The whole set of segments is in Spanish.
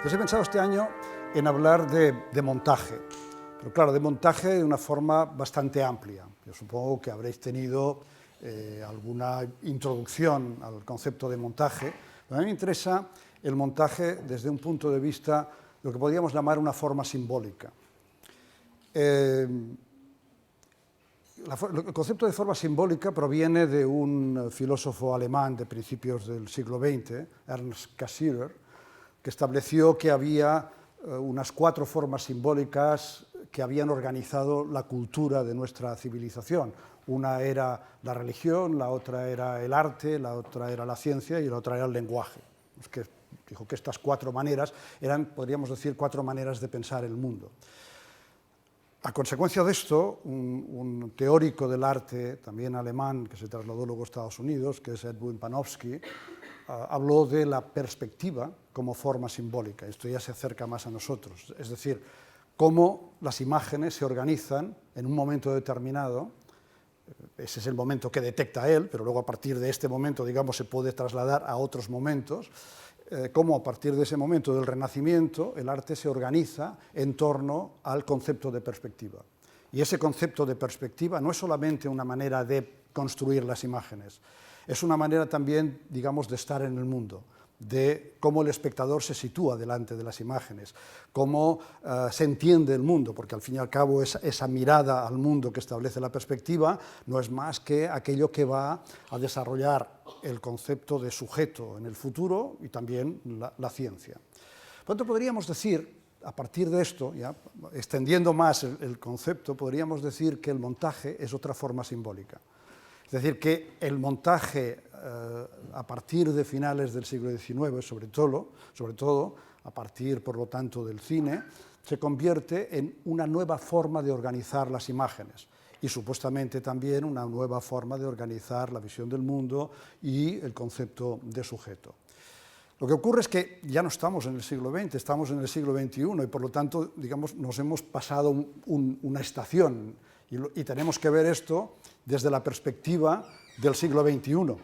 Entonces he pensado este año en hablar de montaje, pero claro, de montaje de una forma bastante amplia. Yo supongo que habréis tenido alguna introducción al concepto de montaje, pero a mí me interesa el montaje desde un punto de vista, lo que podríamos llamar una forma simbólica. El concepto de forma simbólica proviene de un filósofo alemán de principios del siglo XX, Ernst Cassirer, que estableció que había unas 4 formas simbólicas que habían organizado la cultura de nuestra civilización. Una era la religión, la otra era el arte, la otra era la ciencia y la otra era el lenguaje. Es que dijo que estas 4 maneras eran, podríamos decir, 4 maneras de pensar el mundo. A consecuencia de esto, un teórico del arte, también alemán, que se trasladó luego a Estados Unidos, que es Edwin Panofsky, habló de la perspectiva como forma simbólica. Esto ya se acerca más a nosotros, es decir, cómo las imágenes se organizan en un momento determinado. Ese es el momento que detecta él, pero luego a partir de este momento, digamos, se puede trasladar a otros momentos, cómo a partir de ese momento del Renacimiento el arte se organiza en torno al concepto de perspectiva. Y ese concepto de perspectiva no es solamente una manera de construir las imágenes, es una manera también, digamos, de estar en el mundo, de cómo el espectador se sitúa delante de las imágenes, cómo se entiende el mundo, porque al fin y al cabo esa mirada al mundo que establece la perspectiva no es más que aquello que va a desarrollar el concepto de sujeto en el futuro y también la ciencia. Por tanto, podríamos decir, a partir de esto, ya extendiendo más el concepto, podríamos decir que el montaje es otra forma simbólica. Es decir, que el montaje a partir de finales del siglo XIX, sobre todo a partir, por lo tanto, del cine, se convierte en una nueva forma de organizar las imágenes y supuestamente también una nueva forma de organizar la visión del mundo y el concepto de sujeto. Lo que ocurre es que ya no estamos en el siglo XX, estamos en el siglo XXI y por lo tanto, digamos, nos hemos pasado una estación y tenemos que ver esto desde la perspectiva del siglo XXI,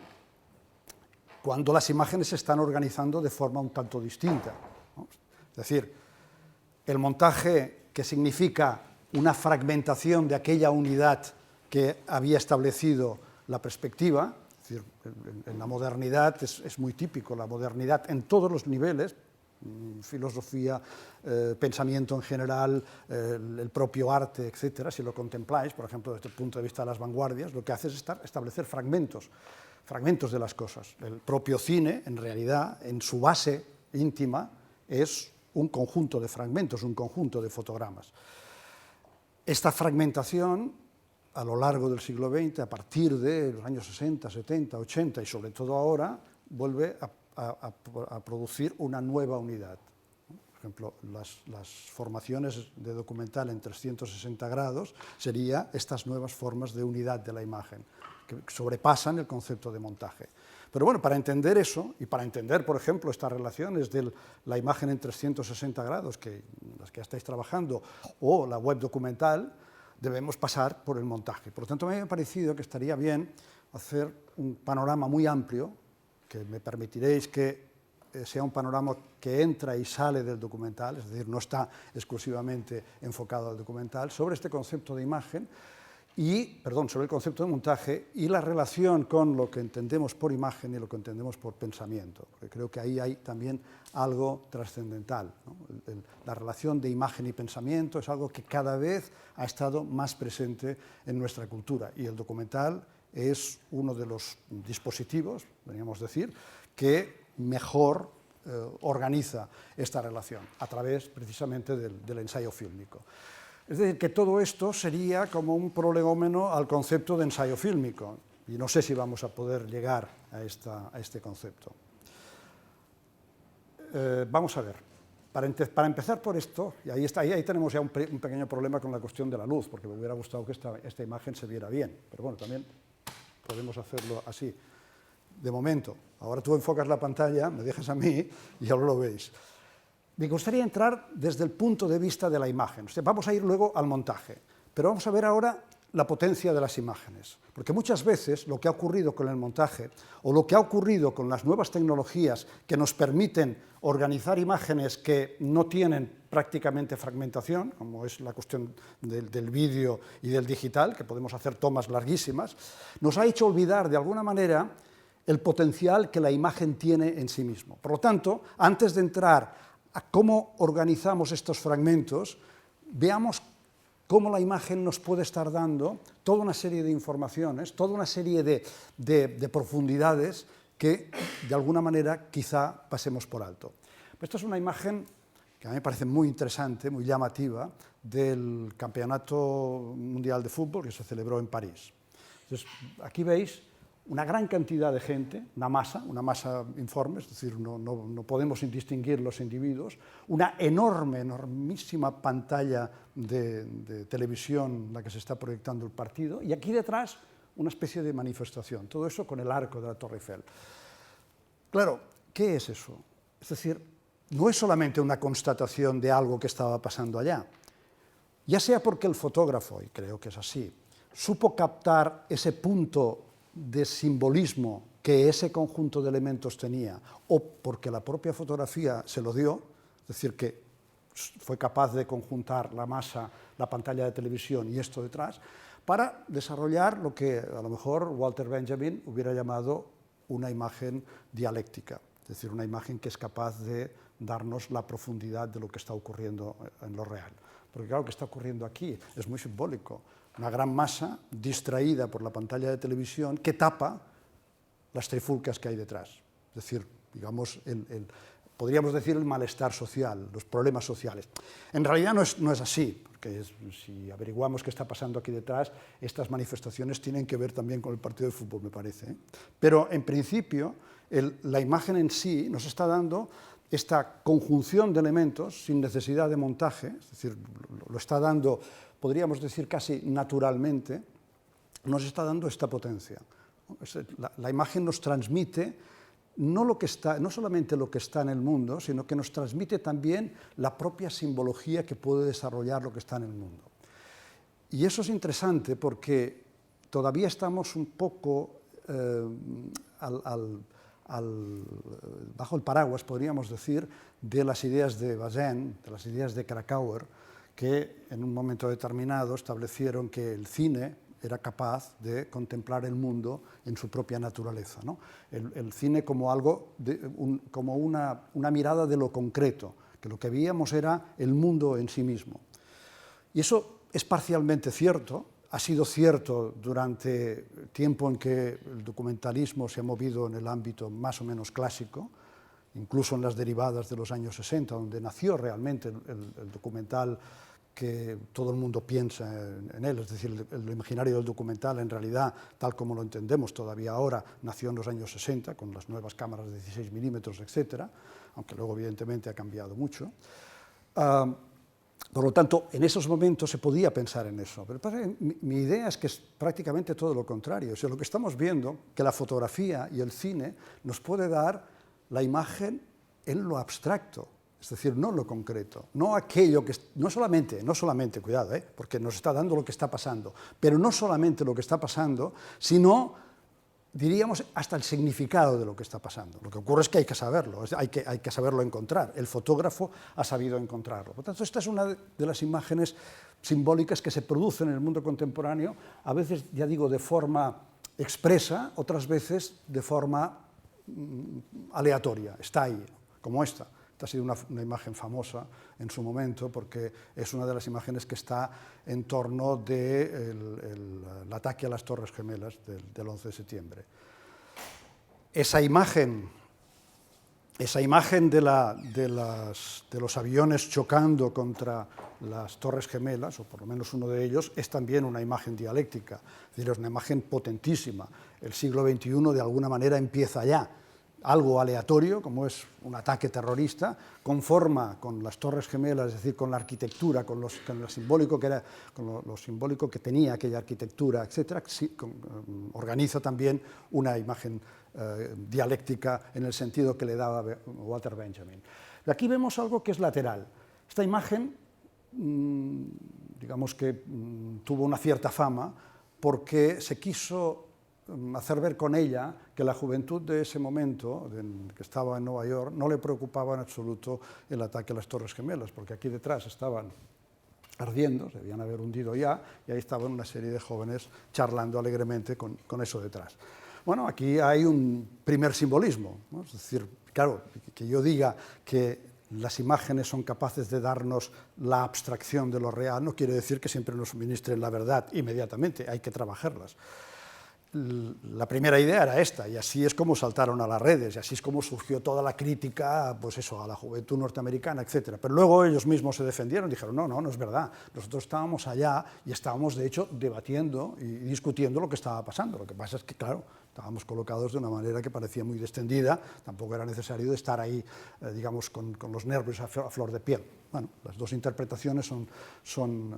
cuando las imágenes se están organizando de forma un tanto distinta, ¿no? Es decir, el montaje, que significa una fragmentación de aquella unidad que había establecido la perspectiva, es decir, en la modernidad es muy típico, la modernidad en todos los niveles, filosofía, pensamiento en general, el propio arte, etcétera. Si lo contempláis, por ejemplo, desde el punto de vista de las vanguardias, lo que hace es establecer fragmentos de las cosas. El propio cine, en realidad, en su base íntima, es un conjunto de fragmentos, un conjunto de fotogramas. Esta fragmentación, a lo largo del siglo XX, a partir de los años 60, 70, 80 y sobre todo ahora, vuelve a producir una nueva unidad. Por ejemplo, las formaciones de documental en 360 grados serían estas nuevas formas de unidad de la imagen, que sobrepasan el concepto de montaje. Pero bueno, para entender eso, y para entender, por ejemplo, estas relaciones de la imagen en 360 grados, las que estáis trabajando, o la web documental, debemos pasar por el montaje. Por lo tanto, a mí me ha parecido que estaría bien hacer un panorama muy amplio, que me permitiréis que sea un panorama que entra y sale del documental, es decir, no está exclusivamente enfocado al documental, sobre este concepto de imagen, sobre el concepto de montaje y la relación con lo que entendemos por imagen y lo que entendemos por pensamiento, porque creo que ahí hay también algo trascendental, ¿no? La relación de imagen y pensamiento es algo que cada vez ha estado más presente en nuestra cultura y el documental es uno de los dispositivos, podríamos decir, que mejor organiza esta relación a través precisamente del ensayo fílmico. Es decir, que todo esto sería como un prolegómeno al concepto de ensayo fílmico, y no sé si vamos a poder llegar a este concepto. Vamos a ver, para empezar por esto, y ahí tenemos ya un pequeño problema con la cuestión de la luz, porque me hubiera gustado que esta imagen se viera bien, pero bueno, también podemos hacerlo así, de momento. Ahora tú enfocas la pantalla, me dejas a mí y ahora lo veis. Me gustaría entrar desde el punto de vista de la imagen. O sea, vamos a ir luego al montaje, pero vamos a ver ahora la potencia de las imágenes, porque muchas veces lo que ha ocurrido con el montaje o lo que ha ocurrido con las nuevas tecnologías que nos permiten organizar imágenes que no tienen prácticamente fragmentación, como es la cuestión del vídeo y del digital, que podemos hacer tomas larguísimas, nos ha hecho olvidar de alguna manera el potencial que la imagen tiene en sí mismo. Por lo tanto, antes de entrar a cómo organizamos estos fragmentos, veamos cómo la imagen nos puede estar dando toda una serie de informaciones, toda una serie de profundidades que, de alguna manera, quizá pasemos por alto. Esta es una imagen que a mí me parece muy interesante, muy llamativa, del Campeonato Mundial de Fútbol que se celebró en París. Entonces, aquí veis una gran cantidad de gente, una masa informe, es decir, no podemos distinguir los individuos, una enormísima pantalla de televisión en la que se está proyectando el partido, y aquí detrás una especie de manifestación, todo eso con el arco de la Torre Eiffel. Claro, ¿qué es eso? Es decir, no es solamente una constatación de algo que estaba pasando allá, ya sea porque el fotógrafo, y creo que es así, supo captar ese punto de simbolismo que ese conjunto de elementos tenía, o porque la propia fotografía se lo dio, es decir, que fue capaz de conjuntar la masa, la pantalla de televisión y esto detrás, para desarrollar lo que a lo mejor Walter Benjamin hubiera llamado una imagen dialéctica, es decir, una imagen que es capaz de darnos la profundidad de lo que está ocurriendo en lo real. Porque claro, lo que está ocurriendo aquí es muy simbólico. Una gran masa distraída por la pantalla de televisión que tapa las trifulcas que hay detrás. Es decir, digamos, podríamos decir el malestar social, los problemas sociales. En realidad no es así, porque si averiguamos qué está pasando aquí detrás, estas manifestaciones tienen que ver también con el partido de fútbol, me parece. Pero en principio, la imagen en sí nos está dando esta conjunción de elementos sin necesidad de montaje, es decir, lo está dando, podríamos decir casi naturalmente, nos está dando esta potencia. La imagen nos transmite no solamente lo que está en el mundo, sino que nos transmite también la propia simbología que puede desarrollar lo que está en el mundo. Y eso es interesante porque todavía estamos un poco bajo el paraguas, podríamos decir, de las ideas de Bazin, de las ideas de Krakauer, que en un momento determinado establecieron que el cine era capaz de contemplar el mundo en su propia naturaleza, ¿no? El cine como algo, como una mirada de lo concreto, que lo que veíamos era el mundo en sí mismo. Y eso es parcialmente cierto, ha sido cierto durante el tiempo en que el documentalismo se ha movido en el ámbito más o menos clásico, incluso en las derivadas de los años 60, donde nació realmente el documental que todo el mundo piensa en él, es decir, el imaginario del documental en realidad, tal como lo entendemos todavía ahora, nació en los años 60, con las nuevas cámaras de 16 milímetros, etc., aunque luego evidentemente ha cambiado mucho. Por lo tanto, en esos momentos se podía pensar en eso, pero mi idea es que es prácticamente todo lo contrario. O sea, lo que estamos viendo, que la fotografía y el cine nos puede dar la imagen en lo abstracto, es decir, no en lo concreto, no aquello que, no solamente, cuidado, porque nos está dando lo que está pasando, pero no solamente lo que está pasando, sino, diríamos, hasta el significado de lo que está pasando. Lo que ocurre es que hay que saberlo, hay que saberlo encontrar. El fotógrafo ha sabido encontrarlo. Por tanto, esta es una de las imágenes simbólicas que se producen en el mundo contemporáneo, a veces, ya digo, de forma expresa, otras veces de forma aleatoria. Está ahí, como esta. Esta ha sido una imagen famosa en su momento porque es una de las imágenes que está en torno del ataque a las Torres Gemelas del 11 de septiembre. Esa imagen de los aviones chocando contra las Torres Gemelas, o por lo menos uno de ellos, es también una imagen dialéctica, es decir, es una imagen potentísima. El siglo XXI de alguna manera empieza ya. Algo aleatorio, como es un ataque terrorista, conforma con las Torres Gemelas, es decir, con la arquitectura, con lo simbólico que tenía aquella arquitectura, etc., organiza también una imagen dialéctica en el sentido que le daba Walter Benjamin. Aquí vemos algo que es lateral. Esta imagen, digamos que tuvo una cierta fama porque se quiso hacer ver con ella que la juventud de ese momento, que estaba en Nueva York, no le preocupaba en absoluto el ataque a las Torres Gemelas, porque aquí detrás estaban ardiendo, se debían haber hundido ya, y ahí estaban una serie de jóvenes charlando alegremente con eso detrás. Bueno, aquí hay un primer simbolismo, ¿no? Es decir, claro, que yo diga que las imágenes son capaces de darnos la abstracción de lo real no quiere decir que siempre nos suministren la verdad inmediatamente, hay que trabajarlas. La primera idea era esta, y así es como saltaron a las redes, y así es como surgió toda la crítica, pues eso, a la juventud norteamericana, etc. Pero luego ellos mismos se defendieron, dijeron, no es verdad, nosotros estábamos allá y estábamos, de hecho, debatiendo y discutiendo lo que estaba pasando. Lo que pasa es que, claro, estábamos colocados de una manera que parecía muy descendida, tampoco era necesario estar ahí, digamos, con los nervios a flor de piel. Bueno, las dos interpretaciones son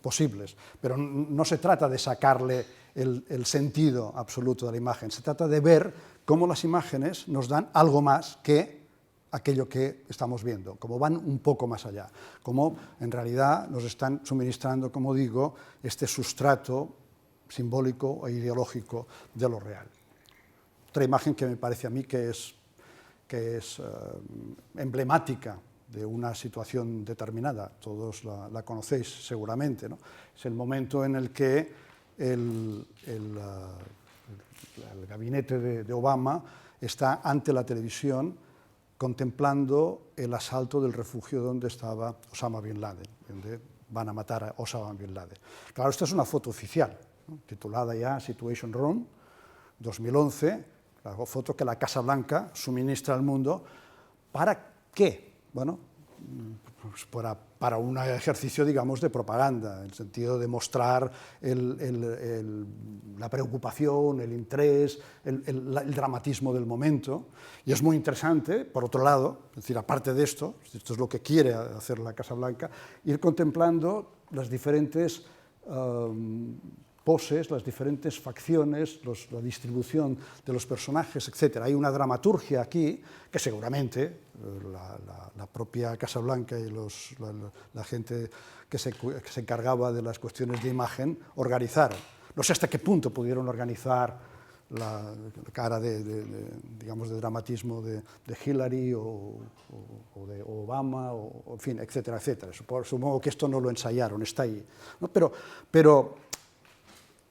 posibles, pero no se trata de sacarle el sentido absoluto de la imagen, se trata de ver cómo las imágenes nos dan algo más que aquello que estamos viendo, como van un poco más allá, como en realidad nos están suministrando, como digo, este sustrato simbólico e ideológico de lo real. Otra imagen que me parece a mí que es emblemática de una situación determinada, todos la conocéis seguramente, ¿no? Es el momento en el que el gabinete de Obama está ante la televisión contemplando el asalto del refugio donde estaba Osama Bin Laden, donde van a matar a Osama Bin Laden. Claro, esta es una foto oficial, ¿no? Titulada ya Situation Room, 2011, la foto que la Casa Blanca suministra al mundo. ¿Para qué? Bueno, pues para un ejercicio, digamos, de propaganda, en el sentido de mostrar la preocupación, el interés, el dramatismo del momento. Y es muy interesante, por otro lado, es decir, aparte de esto es lo que quiere hacer la Casa Blanca, ir contemplando las diferentes poses, las diferentes facciones, la distribución de los personajes, etc. Hay una dramaturgia aquí que seguramente la propia Casa Blanca y la gente que se encargaba de las cuestiones de imagen organizaron. No sé hasta qué punto pudieron organizar la cara digamos, de dramatismo de Hillary o de Obama, en fin, etcétera, etcétera. Supongo que esto no lo ensayaron, está ahí, ¿no? Pero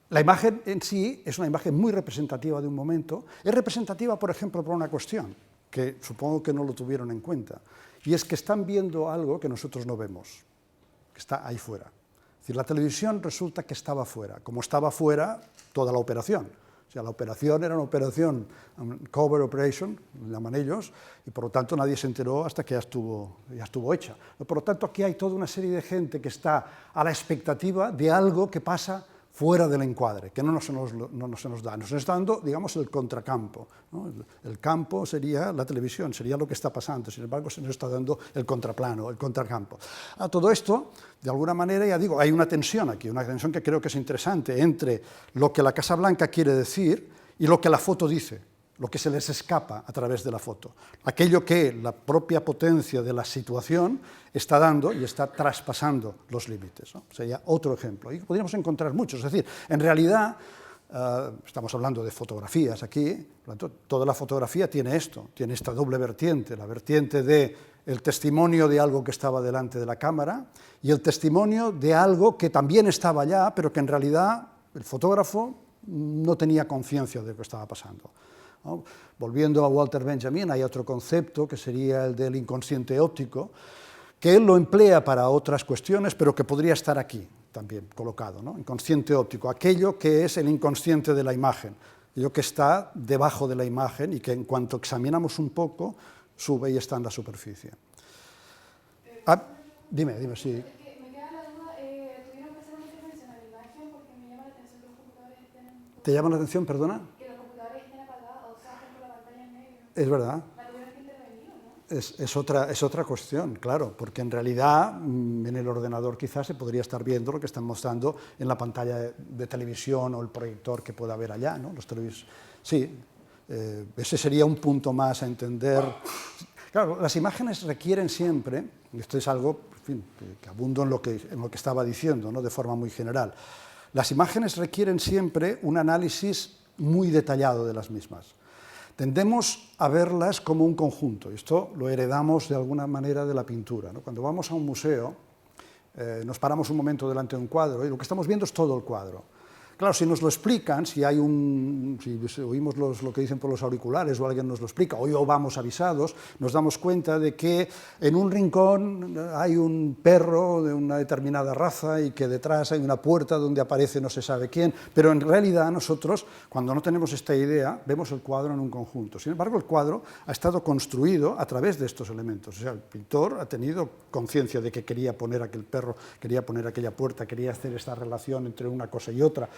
la imagen en sí es una imagen muy representativa de un momento. Es representativa, por ejemplo, por una cuestión, que supongo que no lo tuvieron en cuenta, y es que están viendo algo que nosotros no vemos, que está ahí fuera. Es decir, la televisión resulta que estaba fuera, como estaba fuera toda la operación. O sea, la operación era una operación, cover operation, llaman ellos, y por lo tanto nadie se enteró hasta que ya estuvo hecha. Por lo tanto, aquí hay toda una serie de gente que está a la expectativa de algo que pasa fuera del encuadre, que no se nos da. Nos está dando, digamos, el contracampo, ¿no? El campo sería la televisión, sería lo que está pasando, sin embargo se nos está dando el contraplano, el contracampo. A todo esto, de alguna manera, ya digo, hay una tensión aquí, una tensión que creo que es interesante entre lo que la Casa Blanca quiere decir y lo que la foto dice, lo que se les escapa a través de la foto, aquello que la propia potencia de la situación está dando y está traspasando los límites, ¿no? Sería otro ejemplo. Y podríamos encontrar muchos. Es decir, en realidad, estamos hablando de fotografías aquí, por lo tanto, toda la fotografía tiene esto, tiene esta doble vertiente, la vertiente del testimonio de algo que estaba delante de la cámara y el testimonio de algo que también estaba allá, pero que en realidad el fotógrafo no tenía conciencia de lo que estaba pasando, ¿no? Volviendo a Walter Benjamin, hay otro concepto que sería el del inconsciente óptico, que él lo emplea para otras cuestiones, pero que podría estar aquí también colocado, ¿no? Inconsciente óptico, aquello que es el inconsciente de la imagen, aquello que está debajo de la imagen y que en cuanto examinamos un poco, sube y está en la superficie. Dime, sí. Me queda la duda, tuvieron que hacer una intervención a la imagen porque me llama la atención que los computadores estén... ¿Te llama la atención, perdona? Que los computadores estén apagados, o sea, con la pantalla en medio. Es verdad. La tuvieron que intervenir, ¿no? Es otra cuestión, claro, porque en realidad en el ordenador quizás se podría estar viendo lo que están mostrando en la pantalla de televisión o el proyector que pueda haber allá, ¿no? Sí, ese sería un punto más a entender. Claro, las imágenes requieren siempre, y esto es algo, en fin, que abundo en lo que estaba diciendo, ¿no?, de forma muy general, las imágenes requieren siempre un análisis muy detallado de las mismas. Tendemos a verlas como un conjunto, y esto lo heredamos de alguna manera de la pintura, ¿no? Cuando vamos a un museo, nos paramos un momento delante de un cuadro y lo que estamos viendo es todo el cuadro. Claro, si nos lo explican, si oímos lo que dicen por los auriculares o alguien nos lo explica, o vamos avisados, nos damos cuenta de que en un rincón hay un perro de una determinada raza y que detrás hay una puerta donde aparece no se sabe quién, pero en realidad nosotros, cuando no tenemos esta idea, vemos el cuadro en un conjunto. Sin embargo, el cuadro ha estado construido a través de estos elementos. O sea, el pintor ha tenido conciencia de que quería poner aquel perro, quería poner aquella puerta, quería hacer esta relación entre una cosa y otra.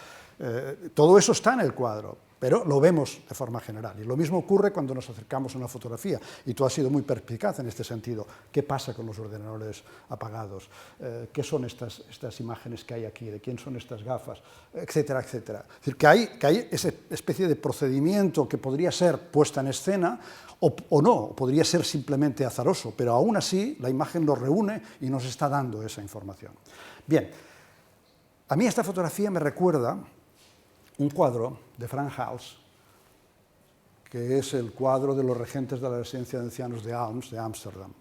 Todo eso está en el cuadro, pero lo vemos de forma general. Y lo mismo ocurre cuando nos acercamos a una fotografía, y tú has sido muy perspicaz en este sentido. ¿Qué pasa con los ordenadores apagados? ¿Qué son estas imágenes que hay aquí? ¿De quién son estas gafas? Etcétera, etcétera. Es decir, que hay esa especie de procedimiento que podría ser puesta en escena o no, podría ser simplemente azaroso, pero aún así la imagen lo reúne y nos está dando esa información. Bien, a mí esta fotografía me recuerda un cuadro de Frans Hals, que es el cuadro de los regentes de la residencia de ancianos de Alms, de Ámsterdam.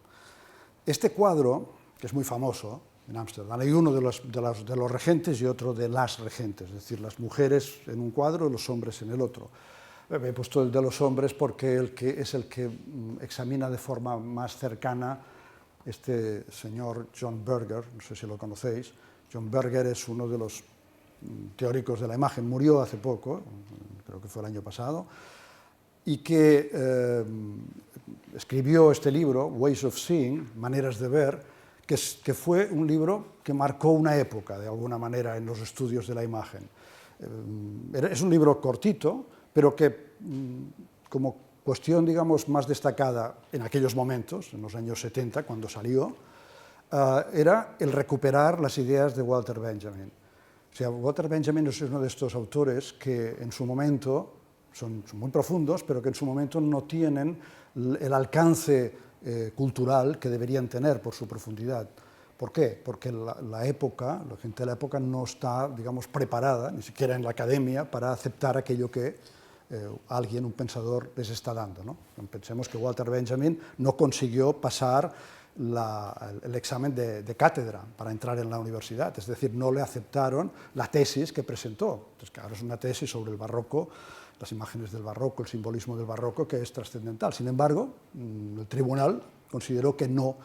Este cuadro, que es muy famoso en Ámsterdam, hay uno de los regentes y otro de las regentes, es decir, las mujeres en un cuadro y los hombres en el otro. He puesto el de los hombres porque es el que examina de forma más cercana este señor John Berger, no sé si lo conocéis. John Berger es uno de los teóricos de la imagen, murió hace poco, creo que fue el año pasado, y que escribió este libro, Ways of Seeing, Maneras de Ver, que fue un libro que marcó una época, de alguna manera, en los estudios de la imagen. Es un libro cortito, pero que, como cuestión, digamos, más destacada en aquellos momentos, en los años 70, cuando salió, era el recuperar las ideas de Walter Benjamin. O sea, Walter Benjamin es uno de estos autores que en su momento son muy profundos, pero que en su momento no tienen el alcance cultural que deberían tener por su profundidad. ¿Por qué? Porque la gente de la época no está, digamos, preparada, ni siquiera en la academia, para aceptar aquello que un pensador, les está dando, ¿no? Pensemos que Walter Benjamin no consiguió pasar el examen de cátedra para entrar en la universidad, es decir, no le aceptaron la tesis que presentó. Entonces, claro, es una tesis sobre el barroco, las imágenes del barroco, el simbolismo del barroco, que es trascendental. Sin embargo, el tribunal consideró que no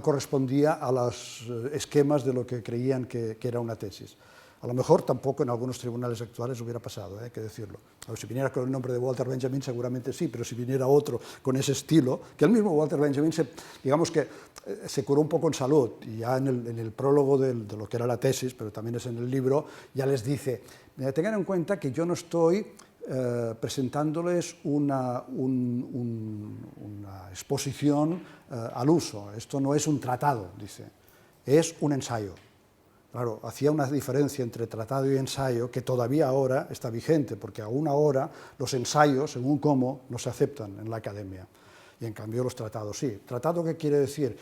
correspondía a los esquemas de lo que creían que era una tesis. A lo mejor tampoco en algunos tribunales actuales hubiera pasado, hay que decirlo. A ver, si viniera con el nombre de Walter Benjamin seguramente sí, pero si viniera otro con ese estilo, que el mismo Walter Benjamin digamos que se curó un poco en salud, y ya en el prólogo de lo que era la tesis, pero también es en el libro, ya les dice, tengan en cuenta que yo no estoy presentándoles una exposición al uso, esto no es un tratado, dice, es un ensayo. Claro, hacía una diferencia entre tratado y ensayo que todavía ahora está vigente, porque aún ahora los ensayos, según cómo, no se aceptan en la academia, y en cambio los tratados sí. ¿Tratado qué quiere decir?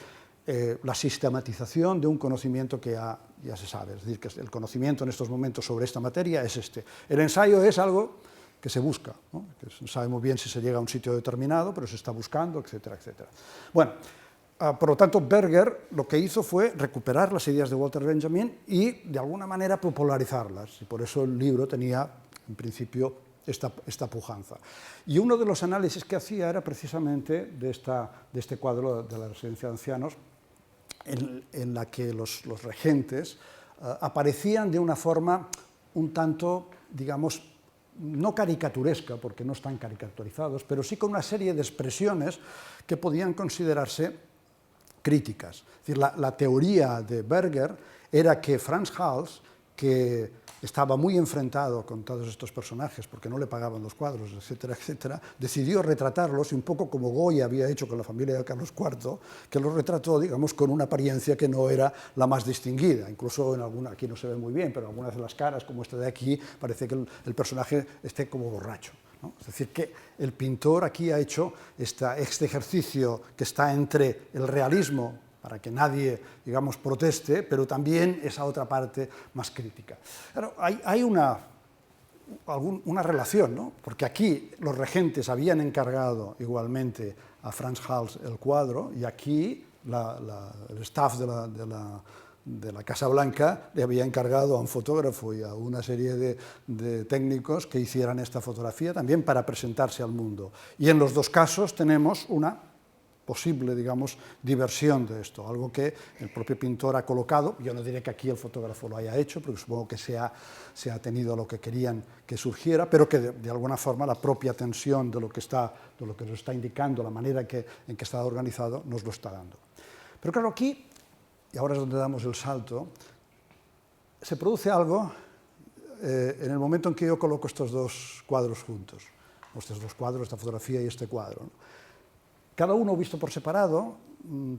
La sistematización de un conocimiento que ya se sabe, es decir, que el conocimiento en estos momentos sobre esta materia es este. El ensayo es algo que se busca, ¿no? Que se sabe muy bien si se llega a un sitio determinado, pero se está buscando, etcétera, etcétera. Bueno, por lo tanto, Berger lo que hizo fue recuperar las ideas de Walter Benjamin y, de alguna manera, popularizarlas. Y por eso el libro tenía, en principio, esta pujanza. Y uno de los análisis que hacía era precisamente de este cuadro de la residencia de ancianos, en la que los regentes aparecían de una forma un tanto, digamos, no caricaturesca, porque no están caricaturizados, pero sí con una serie de expresiones que podían considerarse críticas. Es decir, la teoría de Berger era que Frans Hals, que estaba muy enfrentado con todos estos personajes porque no le pagaban los cuadros, etcétera, etcétera, decidió retratarlos, y un poco como Goya había hecho con la familia de Carlos IV, que los retrató, digamos, con una apariencia que no era la más distinguida. Incluso aquí no se ve muy bien, pero en algunas de las caras, como esta de aquí, parece que el personaje esté como borracho, ¿no? Es decir, que el pintor aquí ha hecho este ejercicio que está entre el realismo, para que nadie, digamos, proteste, pero también esa otra parte más crítica. Claro, hay una relación, ¿no? Porque aquí los regentes habían encargado igualmente a Frans Hals el cuadro, y aquí el staff de la Casa Blanca le había encargado a un fotógrafo y a una serie de técnicos que hicieran esta fotografía también para presentarse al mundo. Y en los dos casos tenemos una posible, digamos, diversión de esto, algo que el propio pintor ha colocado. Yo no diré que aquí el fotógrafo lo haya hecho, porque supongo que se ha tenido lo que querían que surgiera, pero que de alguna forma la propia tensión de lo que nos está indicando, la manera en que está organizado, nos lo está dando. Pero claro, aquí, y ahora es donde damos el salto, se produce algo en el momento en que yo coloco estos dos cuadros juntos, estos dos cuadros, esta fotografía y este cuadro, ¿no? Cada uno visto por separado,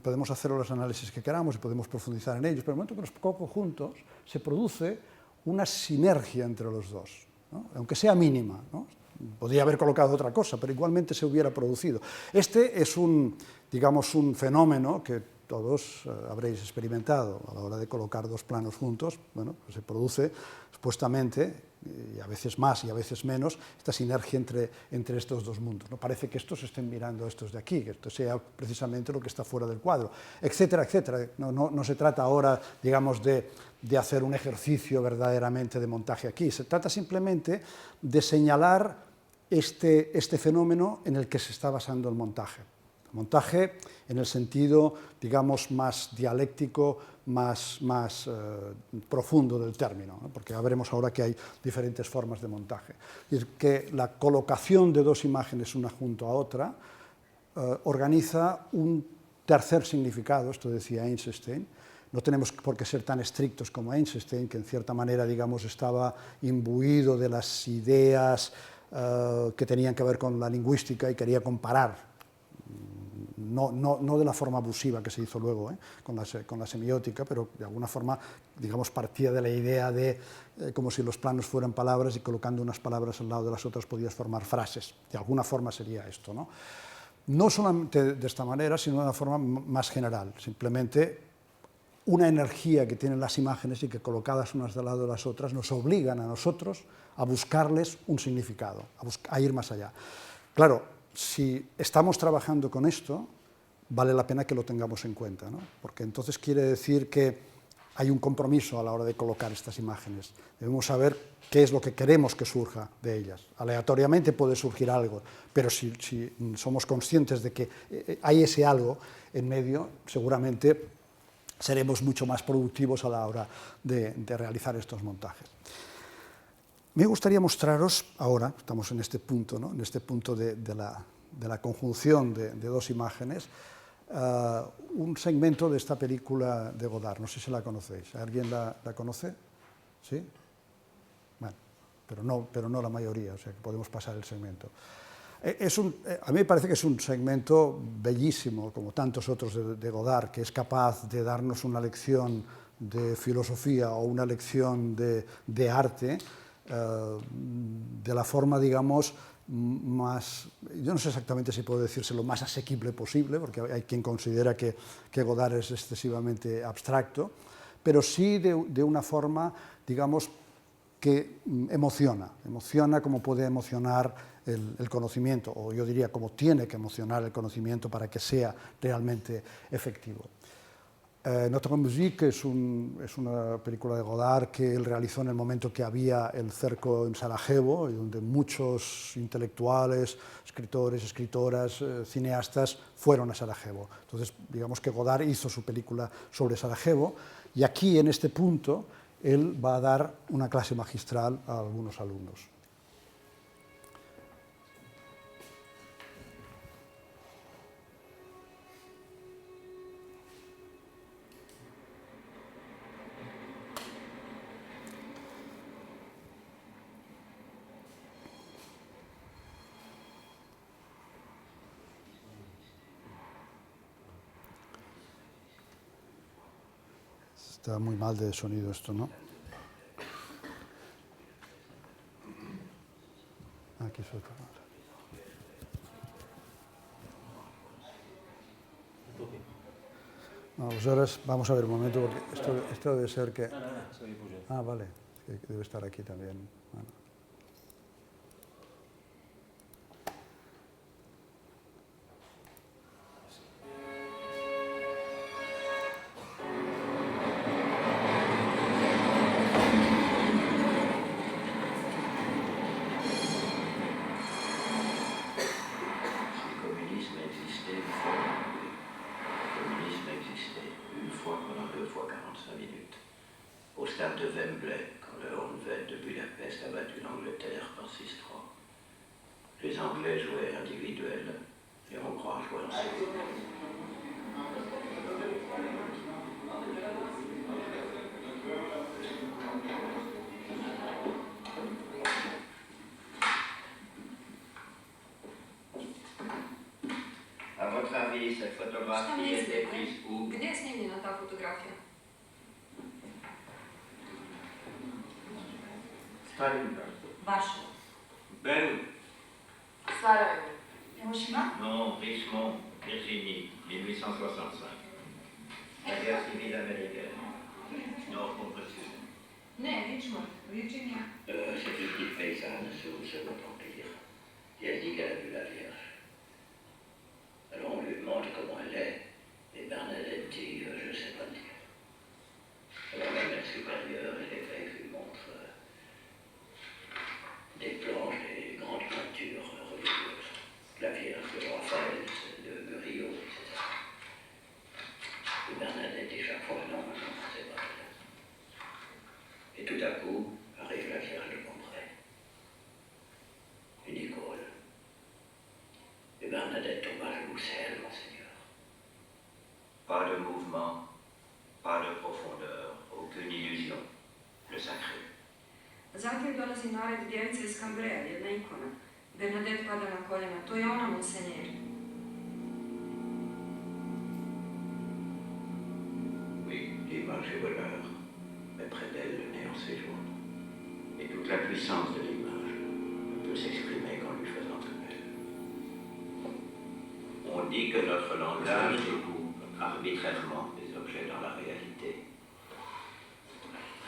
podemos hacer los análisis que queramos y podemos profundizar en ellos, pero en el momento que los coloco juntos, se produce una sinergia entre los dos, ¿no? Aunque sea mínima, ¿no? Podría haber colocado otra cosa, pero igualmente se hubiera producido. Este es digamos, un fenómeno que todos habréis experimentado a la hora de colocar dos planos juntos. Bueno, pues se produce supuestamente, y a veces más y a veces menos, esta sinergia entre estos dos mundos, ¿no? Parece que estos estén mirando a estos de aquí, que esto sea precisamente lo que está fuera del cuadro, etcétera, etcétera. No se trata ahora, digamos, de hacer un ejercicio verdaderamente de montaje aquí, se trata simplemente de señalar este fenómeno en el que se está basando el montaje. El montaje en el sentido, digamos, más dialéctico, más profundo del término, ¿no? Porque ya veremos ahora que hay diferentes formas de montaje. Es decir, que la colocación de dos imágenes una junto a otra organiza un tercer significado, esto decía Eisenstein. No tenemos por qué ser tan estrictos como Eisenstein, que en cierta manera, digamos, estaba imbuido de las ideas que tenían que ver con la lingüística y quería comparar. No de la forma abusiva que se hizo luego con la semiótica, pero de alguna forma, digamos, partía de la idea de como si los planos fueran palabras y colocando unas palabras al lado de las otras podías formar frases. De alguna forma sería esto, ¿no? No solamente de esta manera, sino de una forma más general, simplemente una energía que tienen las imágenes y que colocadas unas del lado de las otras nos obligan a nosotros a buscarles un significado, a ir más allá. Claro, si estamos trabajando con esto, vale la pena que lo tengamos en cuenta, ¿no? Porque entonces quiere decir que hay un compromiso a la hora de colocar estas imágenes. Debemos saber qué es lo que queremos que surja de ellas. Aleatoriamente puede surgir algo, pero si somos conscientes de que hay ese algo en medio, seguramente seremos mucho más productivos a la hora de realizar estos montajes. Me gustaría mostraros ahora, estamos en este punto, ¿no? En este punto de la conjunción de dos imágenes, un segmento de esta película de Godard, no sé si la conocéis. ¿Alguien la conoce? ¿Sí? Bueno, pero no la mayoría, o sea que podemos pasar el segmento. A mí me parece que es un segmento bellísimo, como tantos otros de Godard, que es capaz de darnos una lección de filosofía o una lección de arte, de la forma, digamos, más, yo no sé exactamente si puedo decirse lo más asequible posible, porque hay quien considera que Godard es excesivamente abstracto, pero sí de una forma, digamos, que emociona como puede emocionar el conocimiento, o yo diría como tiene que emocionar el conocimiento para que sea realmente efectivo. Notre Musique es una película de Godard que él realizó en el momento que había el cerco en Sarajevo, y donde muchos intelectuales, escritores, escritoras, cineastas fueron a Sarajevo. Entonces, digamos que Godard hizo su película sobre Sarajevo, y aquí, en este punto, él va a dar una clase magistral a algunos alumnos. Está muy mal de sonido esto, ¿no? Aquí sotto. No, aleshores, vamos a ver un momento, porque esto debe ser que... Ah, vale, que debe estar aquí también. Bueno. Au stade de Wembley, quand le Honved de Budapest a battu l'Angleterre par 6-3. Les Anglais jouaient individuels, les Hongrois jouaient en série. À votre avis, cette photographie était prise où? Где снимена та фотография? Stalingrad. Ваша. Belle. Сараево. Hiroshima? Non, Richmond, Virginie, 1865. La guerre civile américaine. Nord contre Sud. Не, Richmond, Virginia. C'est une petite paysanne sous le Second Empire. Et elle dit qu'elle a vu la Vierge. Alors on lui demande comment elle est. Et Bernadette dit, je ne sais pas dire. Alors la mère supérieure et l'évêque lui montrent des planches, des grandes peintures religieuses. La Vierge de Raphaël, de Murillo, etc. Et Bernadette dit chaque fois, non, c'est pas elle. Et tout à coup, arrive la Vierge de Cambrai. Et Nicole. Et Bernadette tombe à genoux, c'est elle, Monseigneur. Pas de mouvement, pas de profondeur, aucune illusion. Le sacré. Zatim dolazi nared djevice iz Kambreja, jedna ikona. Bernadette pada na koljena. To je ona, Monseigneur. Oui, l'image est voleur, mais près d'elle, le néant séjourne. Et toute la puissance de l'image ne peut s'exprimer qu'en lui faisant de elle. On dit que notre langage découpe arbitrairement des objets dans la réalité.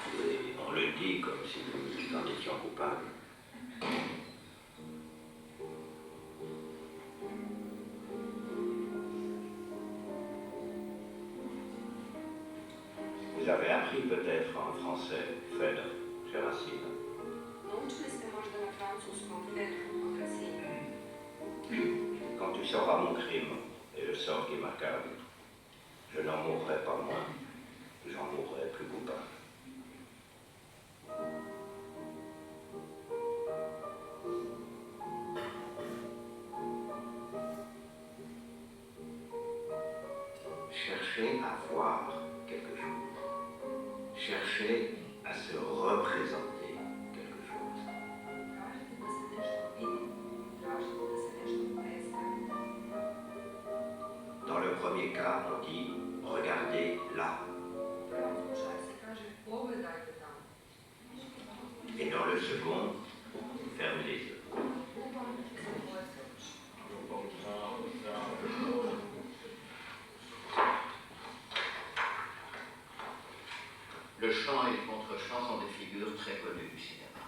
Et on le dit comme si nous en étions coupables. Vous avez appris peut-être en français Phèdre chez Racine. Naučili ste možda na francuskom Fedru od Racine. Quand tu sauras mon crime et le sort qui m'accable, je n'en mourrai pas moins, j'en mourrai plus coupable. Cherchez à voir quelque chose. Cherchez à se représenter quelque chose. Tražite da se nešto vidi. Tražite da se nešto predstavi. Dans le premier cas, on dit regardez là. U prvom slučaju se kaže pogledajte tamo. Et dans le second, fermez les yeux. U drugom zatvorite oči. Le chant et le contre-chant sont des figures très connues du cinéma.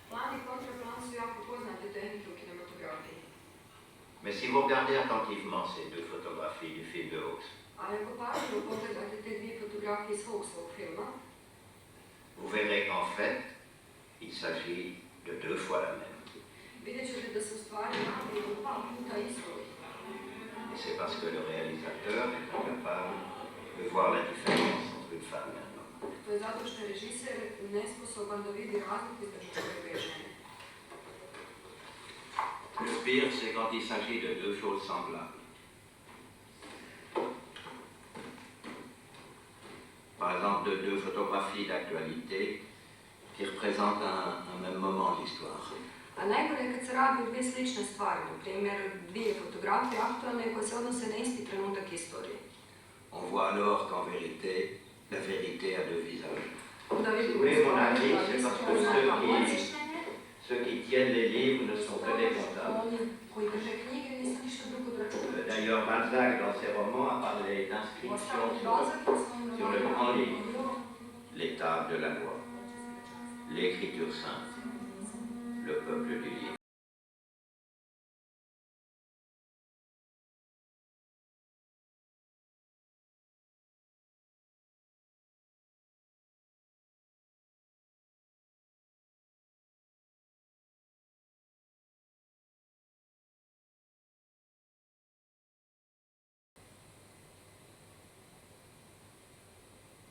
Plan i kontraplan su jako poznate tehnike u kinematografiji. Mais si vous regardez attentivement ces deux photographies du film de Hawks, Ali ako pažljivo pogledate te dvije fotografije iz Hawksovog filma, vous verrez qu'en fait, il s'agit de deux fois la même. vidjet ćete da se u stvari radi o dva puta istoj. Et c'est parce que le réalisateur est incapable de voir la différence entre une femme et un homme. To je zato što je režiser nesposoban da vidi razliku između čovjeka i žene. Le pire, c'est quand il s'agit de deux choses semblables. Par exemple, de deux photographies d'actualité qui représentent un même moment de l'histoire. A najgore je kad se radi o dvije slične stvari, na primjer dvije fotografije aktualne koje se odnose na isti trenutak istorije. On voit alors qu'en vérité, la vérité a deux visages. Onda Si vous vidimo voulez mon stvari avis, koja c'est nisu parce que poznata ceux moje qui, mišljenje. Ceux qui tiennent les livres ne sont que des comptables. Oni koji drže knjige nisu ništa drugo od računača. D'ailleurs, Balzac, dans ses romans, a parlé d'inscription sur le grand livre, les tables de la loi, l'écriture sainte, le peuple du livre.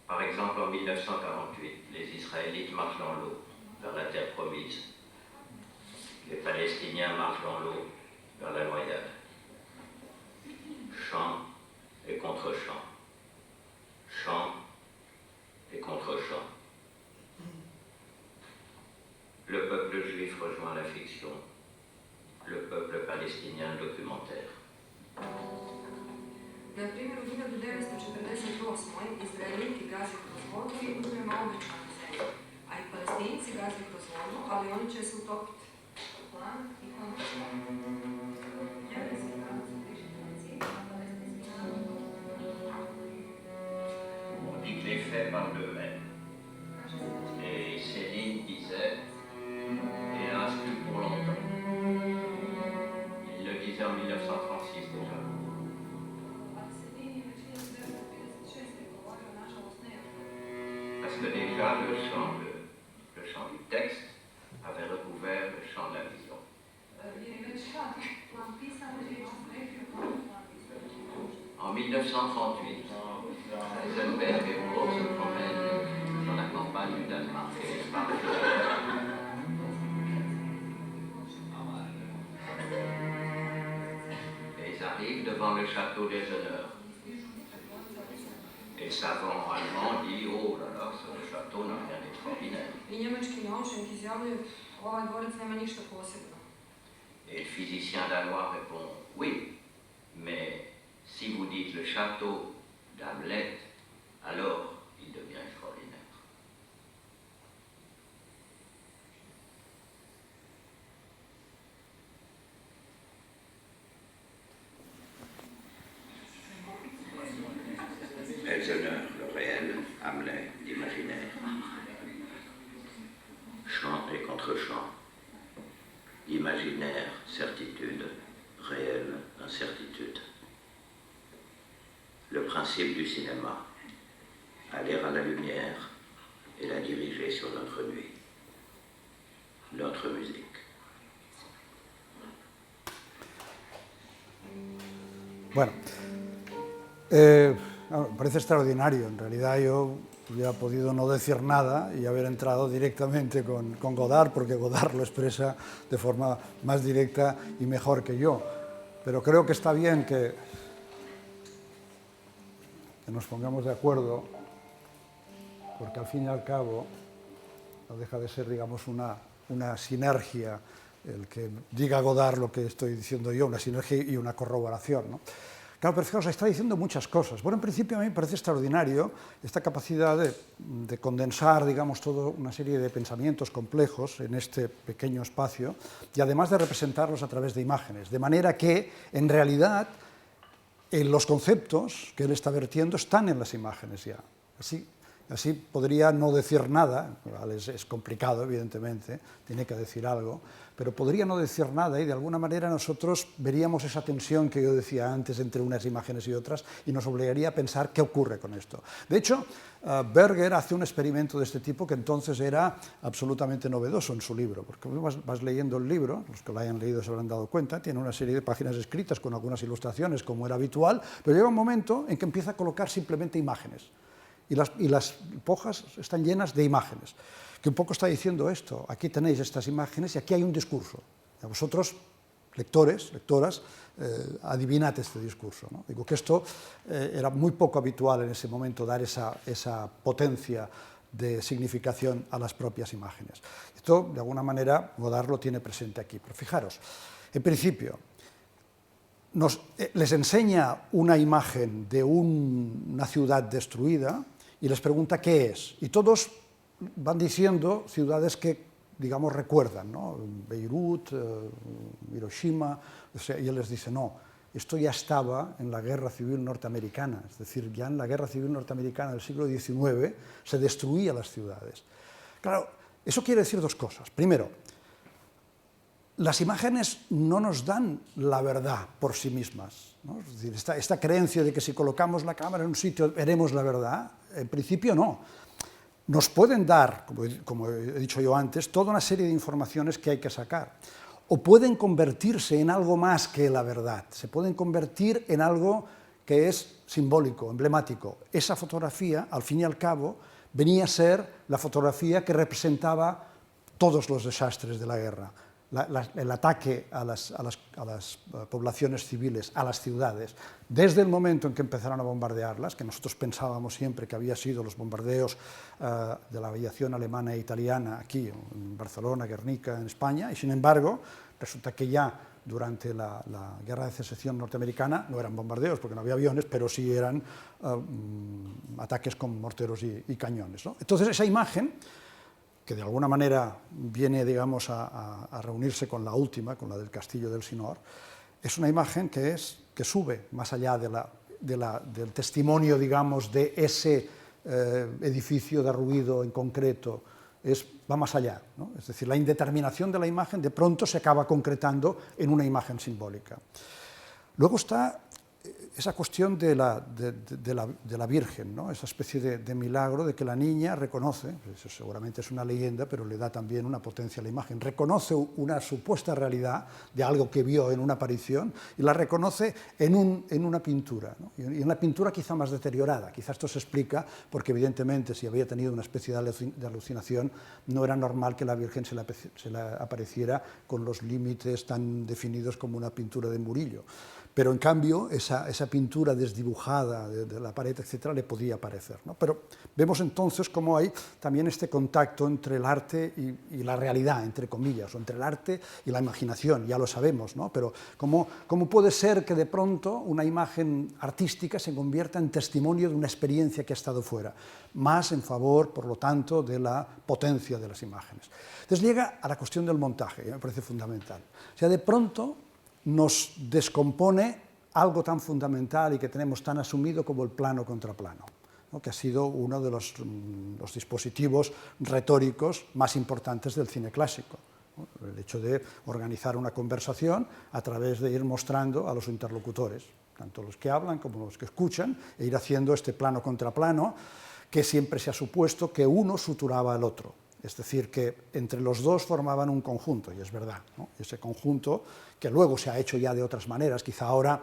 Par exemple, en 1948, les Israélites marchent dans l'eau, vers la terre promise. Les Palestiniens marchent dans l'eau, vers la noyade. Chant et contre-chant. Chant et contre-chant. Le peuple juif rejoint la fiction. Le peuple palestinien documentaire. Na primjer, u 1948. Izraeliti gaze kroz vodu i idu prema obećanoj zemlji, a i Palestinci gaze kroz vodu, ali oni će se utopiti. Plan i kontraplan. On dit que les faits parlent d'eux-mêmes. Et Céline disait, hélas, plus pour longtemps. Il le disait en 1936 déjà. Parce que déjà le champ du texte avait recouvert le champ de la vision. En 1938, Heisenberg et Bohr se promènent dans la campagne du Danemark et parlent et ils arrivent devant le château des honneurs. Et le savant allemand dit, oh là là, ce château n'a rien d'extraordinaire. I njemački naučnik izjavljuje, ovaj dvorac nema ništa posebno. Et le physicien danois répond, oui, mais si vous dites le château d'Hamlet, alors il devient extraordinaire. Elseneur, le réel, Hamlet, l'imaginaire. Chant et contre-chant. Imaginaire, certitude. Réel, incertitude. Le principe du cinéma. Aller à la lumière et la diriger sur notre nuit. Notre musique. Bueno, me parece extraordinario. En realidad yo hubiera podido no decir nada y haber entrado directamente con Godard, porque Godard lo expresa de forma más directa y mejor que yo. Pero creo que está bien que nos pongamos de acuerdo, porque al fin y al cabo no deja de ser, digamos, una sinergia, el que diga Godard lo que estoy diciendo yo, una sinergia y una corroboración, ¿no? Claro, pero fijaos, está diciendo muchas cosas. Bueno, en principio a mí me parece extraordinario esta capacidad de condensar, digamos, toda una serie de pensamientos complejos en este pequeño espacio y además de representarlos a través de imágenes, de manera que, en realidad, los conceptos que él está vertiendo están en las imágenes ya. Así podría no decir nada, es complicado, evidentemente, tiene que decir algo, pero podría no decir nada y de alguna manera nosotros veríamos esa tensión que yo decía antes entre unas imágenes y otras y nos obligaría a pensar qué ocurre con esto. De hecho, Berger hace un experimento de este tipo que entonces era absolutamente novedoso en su libro, porque vas leyendo el libro, los que lo hayan leído se habrán dado cuenta, tiene una serie de páginas escritas con algunas ilustraciones como era habitual, pero llega un momento en que empieza a colocar simplemente imágenes. Y las hojas están llenas de imágenes, que un poco está diciendo esto, aquí tenéis estas imágenes y aquí hay un discurso. A vosotros, lectores, lectoras, adivinad este discurso, ¿no? Digo que esto era muy poco habitual en ese momento, dar esa potencia de significación a las propias imágenes. Esto, de alguna manera, Godard lo tiene presente aquí. Pero fijaros, en principio, les enseña una imagen de una ciudad destruida y les pregunta qué es. Y todos van diciendo ciudades que digamos, recuerdan, ¿no? Beirut, Hiroshima, o sea, y él les dice, no, esto ya estaba en la Guerra Civil Norteamericana, es decir, ya en la Guerra Civil Norteamericana del siglo XIX se destruían las ciudades. Claro, eso quiere decir dos cosas. Primero, las imágenes no nos dan la verdad por sí mismas, ¿no? Es decir, esta creencia de que si colocamos la cámara en un sitio veremos la verdad, en principio no. Nos pueden dar, como he dicho yo antes, toda una serie de informaciones que hay que sacar. O pueden convertirse en algo más que la verdad, se pueden convertir en algo que es simbólico, emblemático. Esa fotografía, al fin y al cabo, venía a ser la fotografía que representaba todos los desastres de la guerra. El ataque a las poblaciones civiles, a las ciudades, desde el momento en que empezaron a bombardearlas, que nosotros pensábamos siempre que había sido los bombardeos de la aviación alemana e italiana aquí, en Barcelona, Guernica, en España, y sin embargo, resulta que ya durante la Guerra de Secesión norteamericana no eran bombardeos porque no había aviones, pero sí eran ataques con morteros y cañones, ¿no? Entonces esa imagen, que de alguna manera viene, digamos, a reunirse con la última, con la del Castillo del Sinor, es una imagen que sube más allá del testimonio, digamos, de ese edificio derruido en concreto, va más allá, ¿no? Es decir, la indeterminación de la imagen de pronto se acaba concretando en una imagen simbólica. Luego está esa cuestión de la Virgen, ¿no? Esa especie de milagro de que la niña reconoce, eso seguramente es una leyenda, pero le da también una potencia a la imagen, reconoce una supuesta realidad de algo que vio en una aparición y la reconoce en una pintura, ¿no? Y en una pintura quizá más deteriorada. Quizá esto se explica porque evidentemente si había tenido una especie de alucinación no era normal que la Virgen se le apareciera con los límites tan definidos como una pintura de Murillo. Pero en cambio esa pintura desdibujada de la pared, etcétera, le podía aparecer, ¿no? Pero vemos entonces cómo hay también este contacto entre el arte y la realidad, entre comillas, o entre el arte y la imaginación, ya lo sabemos, ¿no? Pero cómo puede ser que de pronto una imagen artística se convierta en testimonio de una experiencia que ha estado fuera, más en favor, por lo tanto, de la potencia de las imágenes. Entonces llega a la cuestión del montaje, que me parece fundamental. O sea, de pronto nos descompone algo tan fundamental y que tenemos tan asumido como el plano contra plano, ¿no? Que ha sido uno de los dispositivos retóricos más importantes del cine clásico, ¿no? El hecho de organizar una conversación a través de ir mostrando a los interlocutores, tanto los que hablan como los que escuchan, e ir haciendo este plano contra plano, que siempre se ha supuesto que uno suturaba al otro. Es decir, que entre los dos formaban un conjunto, y es verdad, ¿no? Ese conjunto, que luego se ha hecho ya de otras maneras, quizá ahora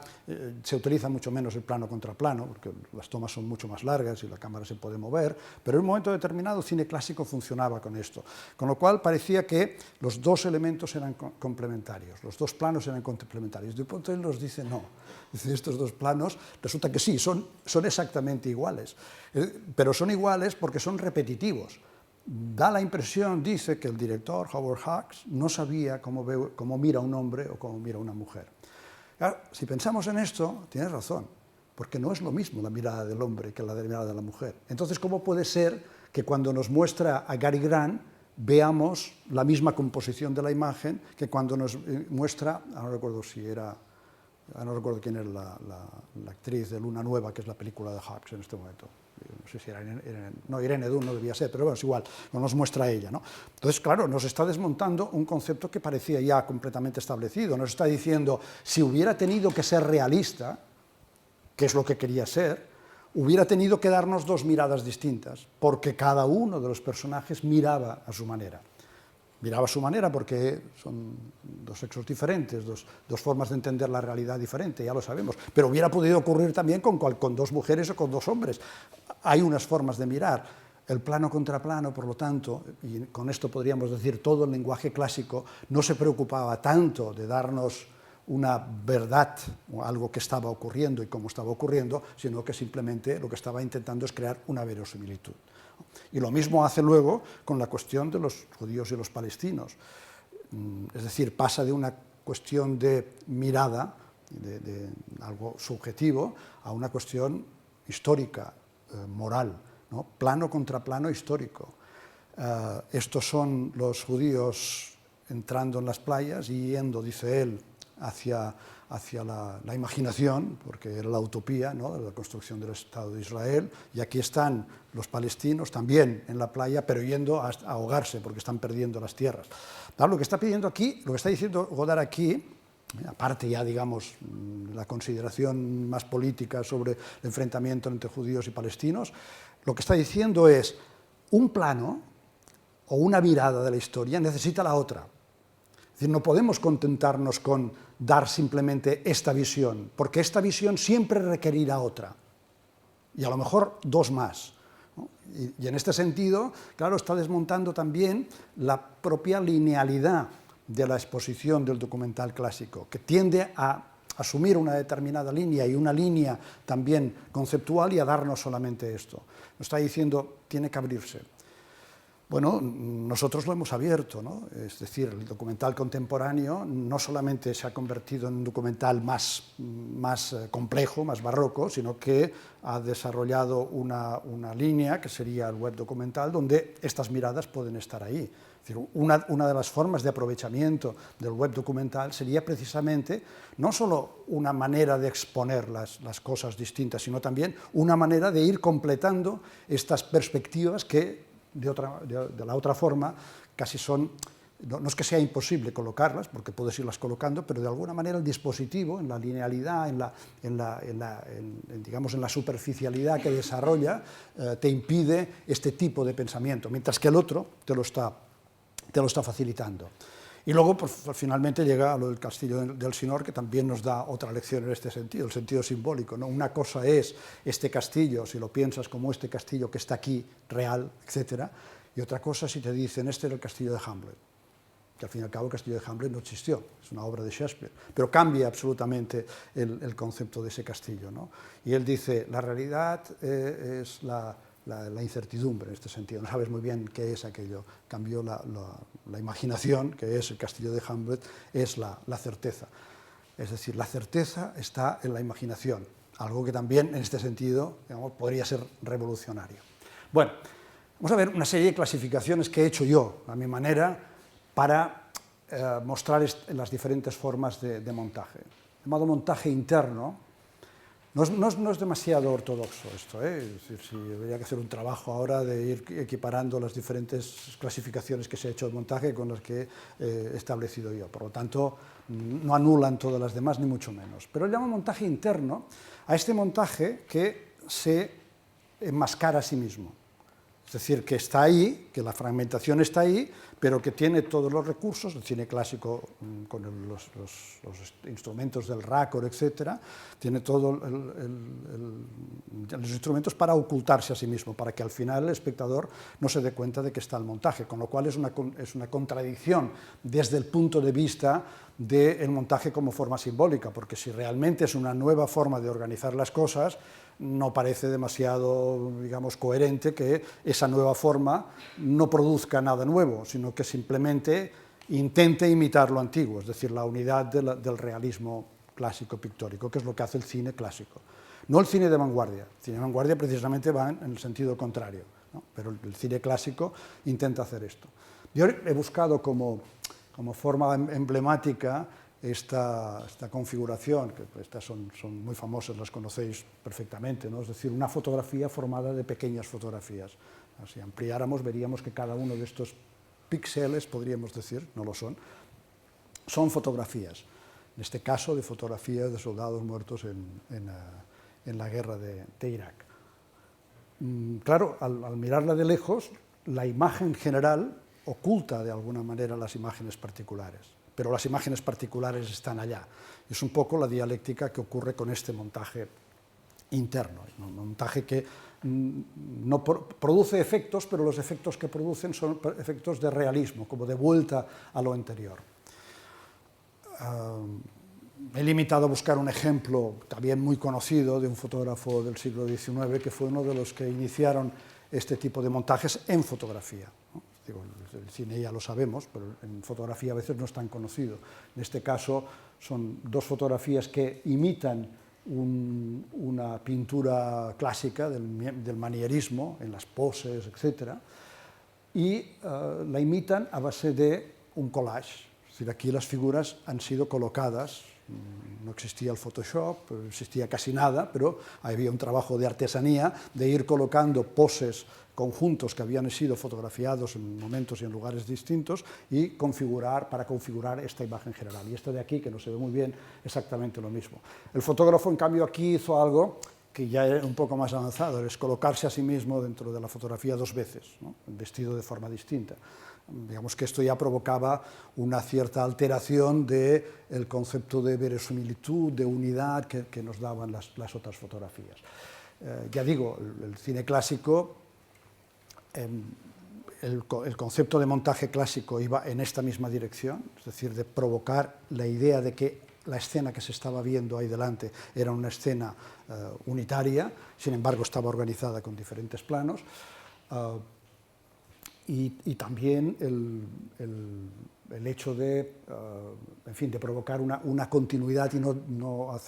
se utiliza mucho menos el plano contra plano, porque las tomas son mucho más largas y la cámara se puede mover, pero en un momento determinado el cine clásico funcionaba con esto, con lo cual parecía que los dos elementos eran complementarios, los dos planos eran complementarios. De pronto él nos dice no, dice, estos dos planos resulta que sí, son exactamente iguales, pero son iguales porque son repetitivos. Da la impresión, dice, que el director, Howard Hawks, no sabía cómo mira un hombre o cómo mira una mujer. Claro, si pensamos en esto, tienes razón, porque no es lo mismo la mirada del hombre que la mirada de la mujer. Entonces, ¿cómo puede ser que cuando nos muestra a Cary Grant veamos la misma composición de la imagen que cuando nos muestra, no recuerdo quién es la actriz de Luna Nueva, que es la película de Hawks en este momento? No sé si era Irene Dunne, no debía ser, pero bueno, es igual, no nos muestra a ella, ¿no? Entonces, claro, nos está desmontando un concepto que parecía ya completamente establecido, nos está diciendo, si hubiera tenido que ser realista, que es lo que quería ser, hubiera tenido que darnos dos miradas distintas, porque cada uno de los personajes miraba a su manera. Miraba a su manera porque son dos sexos diferentes, dos formas de entender la realidad diferente, ya lo sabemos, pero hubiera podido ocurrir también con dos mujeres o con dos hombres. Hay unas formas de mirar. El plano contra plano, por lo tanto, y con esto podríamos decir todo el lenguaje clásico, no se preocupaba tanto de darnos una verdad, o algo que estaba ocurriendo y cómo estaba ocurriendo, sino que simplemente lo que estaba intentando es crear una verosimilitud. Y lo mismo hace luego con la cuestión de los judíos y los palestinos. Es decir, pasa de una cuestión de mirada, de algo subjetivo, a una cuestión histórica, moral, ¿no? Plano contra plano histórico. Estos son los judíos entrando en las playas y yendo, dice él, hacia la imaginación, porque era la utopía, ¿no?, de la construcción del Estado de Israel, y aquí están los palestinos también en la playa, pero yendo a ahogarse porque están perdiendo las tierras. Claro, lo que está pidiendo aquí, lo que está diciendo Godard aquí, aparte ya, digamos, la consideración más política sobre el enfrentamiento entre judíos y palestinos, lo que está diciendo es un plano o una mirada de la historia necesita la otra. Es decir, no podemos contentarnos con dar simplemente esta visión, porque esta visión siempre requerirá otra, y a lo mejor dos más, ¿no? Y en este sentido, claro, está desmontando también la propia linealidad de la exposición del documental clásico, que tiende a asumir una determinada línea y una línea también conceptual y a darnos solamente esto. Nos está diciendo, tiene que abrirse. Bueno, nosotros lo hemos abierto, ¿no? Es decir, el documental contemporáneo no solamente se ha convertido en un documental más complejo, más barroco, sino que ha desarrollado una línea que sería el web documental, donde estas miradas pueden estar ahí. Es decir, una de las formas de aprovechamiento del web documental sería precisamente no solo una manera de exponer las cosas distintas, sino también una manera de ir completando estas perspectivas que de la otra forma casi son, no es que sea imposible colocarlas, porque puedes irlas colocando, pero de alguna manera el dispositivo, en la linealidad, digamos, en la superficialidad que desarrolla, te impide este tipo de pensamiento, mientras que el otro te lo está facilitando. Y luego, pues, finalmente llega a lo del castillo de Elsinor, que también nos da otra lección en este sentido, el sentido simbólico, ¿no? Una cosa es este castillo, si lo piensas como este castillo que está aquí, real, etc., y otra cosa si te dicen, este era el castillo de Hamlet, que al fin y al cabo el castillo de Hamlet no existió, es una obra de Shakespeare, pero cambia absolutamente el concepto de ese castillo, ¿no? Y él dice, la realidad es la incertidumbre en este sentido, no sabes muy bien qué es aquello, cambió la imaginación, que es el castillo de Hamlet, es la certeza. Es decir, la certeza está en la imaginación, algo que también en este sentido, digamos, podría ser revolucionario. Bueno, vamos a ver una serie de clasificaciones que he hecho yo, a mi manera, para mostrar las diferentes formas de montaje. El llamado montaje interno. No es demasiado ortodoxo esto, ¿eh? Es decir, si habría que hacer un trabajo ahora de ir equiparando las diferentes clasificaciones que se ha hecho de montaje con las que he establecido yo. Por lo tanto, no anulan todas las demás, ni mucho menos. Pero él llama montaje interno a este montaje que se enmascara a sí mismo. Es decir, que está ahí, que la fragmentación está ahí, pero que tiene todos los recursos, el cine clásico con los instrumentos del raccord, etc., tiene todos los instrumentos para ocultarse a sí mismo, para que al final el espectador no se dé cuenta de que está el montaje, con lo cual es una contradicción desde el punto de vista del montaje como forma simbólica, porque si realmente es una nueva forma de organizar las cosas, no parece demasiado, digamos, coherente que esa nueva forma no produzca nada nuevo, sino que simplemente intente imitar lo antiguo, es decir, la unidad del realismo clásico pictórico, que es lo que hace el cine clásico. No el cine de vanguardia. El cine de vanguardia precisamente va en el sentido contrario, ¿no? Pero el cine clásico intenta hacer esto. Yo he buscado como forma emblemática esta configuración, que estas son muy famosas, las conocéis perfectamente, ¿no? Es decir, una fotografía formada de pequeñas fotografías. Si ampliáramos, veríamos que cada uno de estos píxeles, podríamos decir, no lo son fotografías. En este caso, de fotografías de soldados muertos en la guerra de Irak. Claro, al mirarla de lejos, la imagen general oculta de alguna manera las imágenes particulares, pero las imágenes particulares están allá. Es un poco la dialéctica que ocurre con este montaje interno, un montaje que no produce efectos, pero los efectos que producen son efectos de realismo, como de vuelta a lo anterior. He limitado a buscar un ejemplo también muy conocido de un fotógrafo del siglo XIX que fue uno de los que iniciaron este tipo de montajes en fotografía, ¿no? Digo, el cine ya lo sabemos, pero en fotografía a veces no es tan conocido. En este caso son dos fotografías que imitan una pintura clásica del manierismo, en las poses, etc., y la imitan a base de un collage. Es decir, aquí las figuras han sido colocadas, no existía el Photoshop, no existía casi nada, pero había un trabajo de artesanía de ir colocando poses, conjuntos que habían sido fotografiados en momentos y en lugares distintos y para configurar esta imagen general. Y esta de aquí, que no se ve muy bien, exactamente lo mismo. El fotógrafo, en cambio, aquí hizo algo que ya es un poco más avanzado, es colocarse a sí mismo dentro de la fotografía dos veces, ¿no? Vestido de forma distinta. Digamos que esto ya provocaba una cierta alteración del concepto de verosimilitud, de unidad que nos daban las otras fotografías. Ya digo, el cine clásico, el concepto de montaje clásico iba en esta misma dirección, es decir, de provocar la idea de que la escena que se estaba viendo ahí delante era una escena unitaria, sin embargo estaba organizada con diferentes planos, y también el hecho de, en fin, de provocar una continuidad y no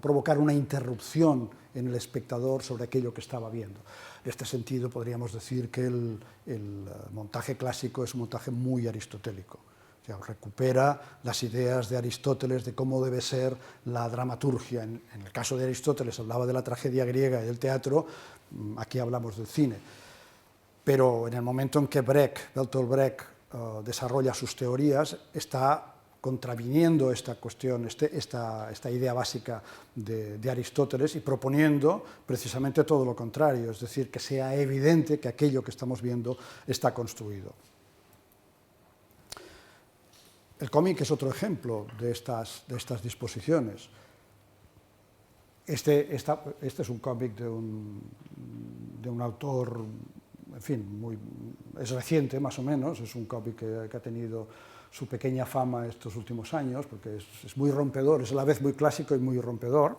provocar una interrupción en el espectador sobre aquello que estaba viendo. En este sentido podríamos decir que el montaje clásico es un montaje muy aristotélico. O sea, recupera las ideas de Aristóteles de cómo debe ser la dramaturgia. En el caso de Aristóteles hablaba de la tragedia griega y del teatro, aquí hablamos del cine. Pero en el momento en que Bertolt Brecht desarrolla sus teorías, está contraviniendo esta cuestión, esta idea básica de Aristóteles y proponiendo precisamente todo lo contrario, es decir, que sea evidente que aquello que estamos viendo está construido. El cómic es otro ejemplo de estas disposiciones. Este es un cómic de un autor, en fin, es reciente más o menos, es un cómic que ha tenido su pequeña fama estos últimos años, porque es muy rompedor, es a la vez muy clásico y muy rompedor.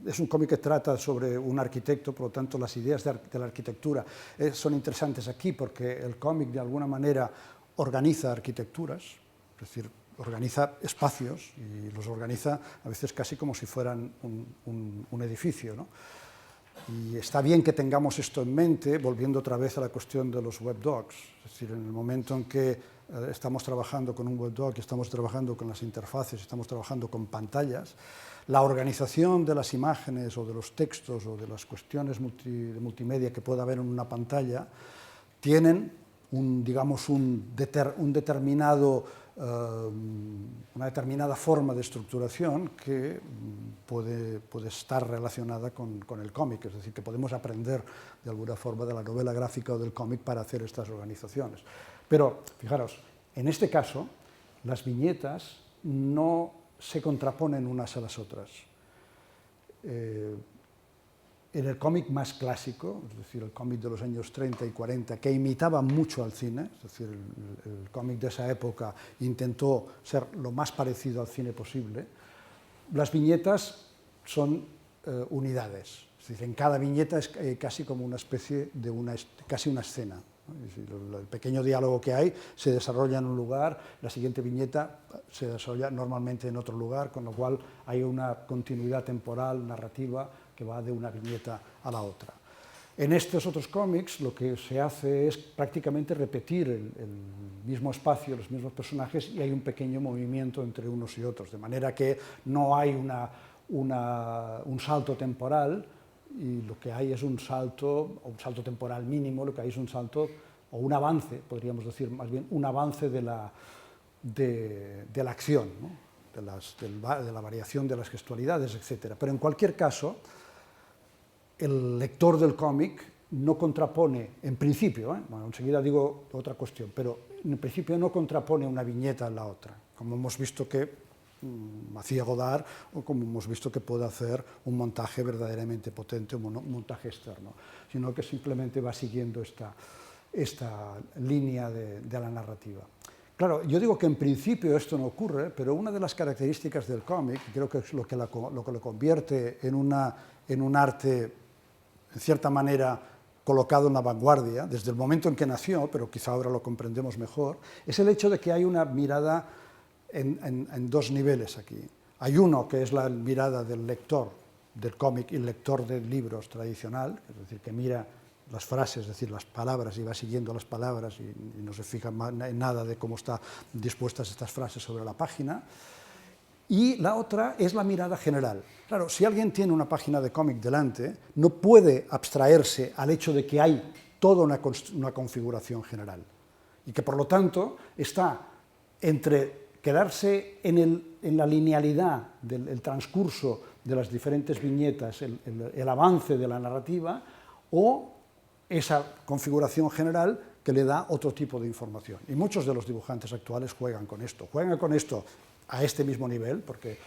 Es un cómic que trata sobre un arquitecto, por lo tanto las ideas de la arquitectura son interesantes aquí, porque el cómic de alguna manera organiza arquitecturas, es decir, organiza espacios y los organiza a veces casi como si fueran un edificio, ¿no? Y está bien que tengamos esto en mente, volviendo otra vez a la cuestión de los webdocs, es decir, en el momento en que estamos trabajando con un webdoc, estamos trabajando con las interfaces, estamos trabajando con pantallas, la organización de las imágenes o de los textos o de las cuestiones de multimedia que pueda haber en una pantalla tienen una determinada forma de estructuración que puede estar relacionada con el cómic, es decir, que podemos aprender de alguna forma de la novela gráfica o del cómic para hacer estas organizaciones. Pero, fijaros, en este caso, las viñetas no se contraponen unas a las otras. En el cómic más clásico, es decir, el cómic de los años 30 y 40, que imitaba mucho al cine, es decir, el cómic de esa época intentó ser lo más parecido al cine posible, las viñetas son unidades, es decir, en cada viñeta es casi como una especie de casi una escena, ¿no? Es decir, el pequeño diálogo que hay se desarrolla en un lugar, la siguiente viñeta se desarrolla normalmente en otro lugar, con lo cual hay una continuidad temporal, narrativa, que va de una viñeta a la otra. En estos otros cómics lo que se hace es prácticamente repetir el mismo espacio, los mismos personajes, y hay un pequeño movimiento entre unos y otros, de manera que no hay un salto temporal, y lo que hay es un salto temporal mínimo, lo que hay es un salto, o un avance, podríamos decir más bien, un avance de la acción, ¿no? de la variación de las gestualidades, etc. Pero en cualquier caso, el lector del cómic no contrapone, en principio, bueno, enseguida digo otra cuestión, pero en principio no contrapone una viñeta a la otra, como hemos visto que hacía Godard, o como hemos visto que puede hacer un montaje verdaderamente potente, un montaje externo, sino que simplemente va siguiendo esta línea de la narrativa. Claro, yo digo que en principio esto no ocurre, pero una de las características del cómic, creo que es lo que lo convierte en un arte, en cierta manera, colocado en la vanguardia, desde el momento en que nació, pero quizá ahora lo comprendemos mejor, es el hecho de que hay una mirada en dos niveles aquí. Hay uno que es la mirada del lector del cómic y el lector de libros tradicional, es decir, que mira las frases, es decir, las palabras, y va siguiendo las palabras y no se fija en nada de cómo están dispuestas estas frases sobre la página. Y la otra es la mirada general. Claro, si alguien tiene una página de cómic delante, no puede abstraerse al hecho de que hay toda una configuración general y que, por lo tanto, está entre quedarse en la linealidad del transcurso de las diferentes viñetas, el avance de la narrativa, o esa configuración general que le da otro tipo de información. Y muchos de los dibujantes actuales juegan con esto a este mismo nivel, porque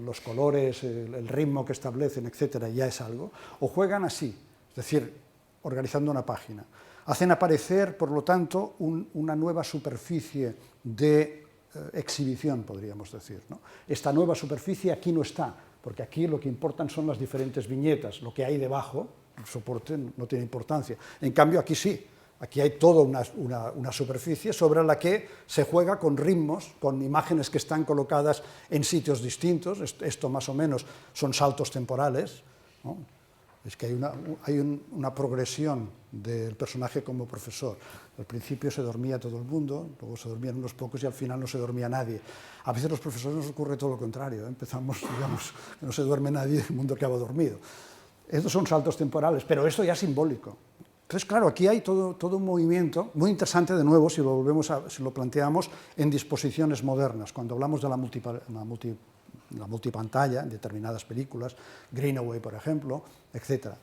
los colores, el ritmo que establecen, etcétera, ya es algo, o juegan así, es decir, organizando una página. Hacen aparecer, por lo tanto, una nueva superficie de exhibición, podríamos decir, ¿no? Esta nueva superficie aquí no está, porque aquí lo que importan son las diferentes viñetas, lo que hay debajo, el soporte no tiene importancia. En cambio, aquí sí. Aquí hay toda una superficie sobre la que se juega con ritmos, con imágenes que están colocadas en sitios distintos. Esto más o menos son saltos temporales, ¿no? Es que hay una progresión del personaje como profesor. Al principio se dormía todo el mundo, luego se dormían unos pocos y al final no se dormía nadie. A veces a los profesores nos ocurre todo lo contrario, ¿eh? Empezamos, digamos, que no se duerme nadie y el mundo acaba dormido. Estos son saltos temporales, pero esto ya es simbólico. Entonces, claro, aquí hay todo un movimiento muy interesante, de nuevo, si lo planteamos en disposiciones modernas, cuando hablamos de la multipantalla en determinadas películas, Greenaway, por ejemplo, etc.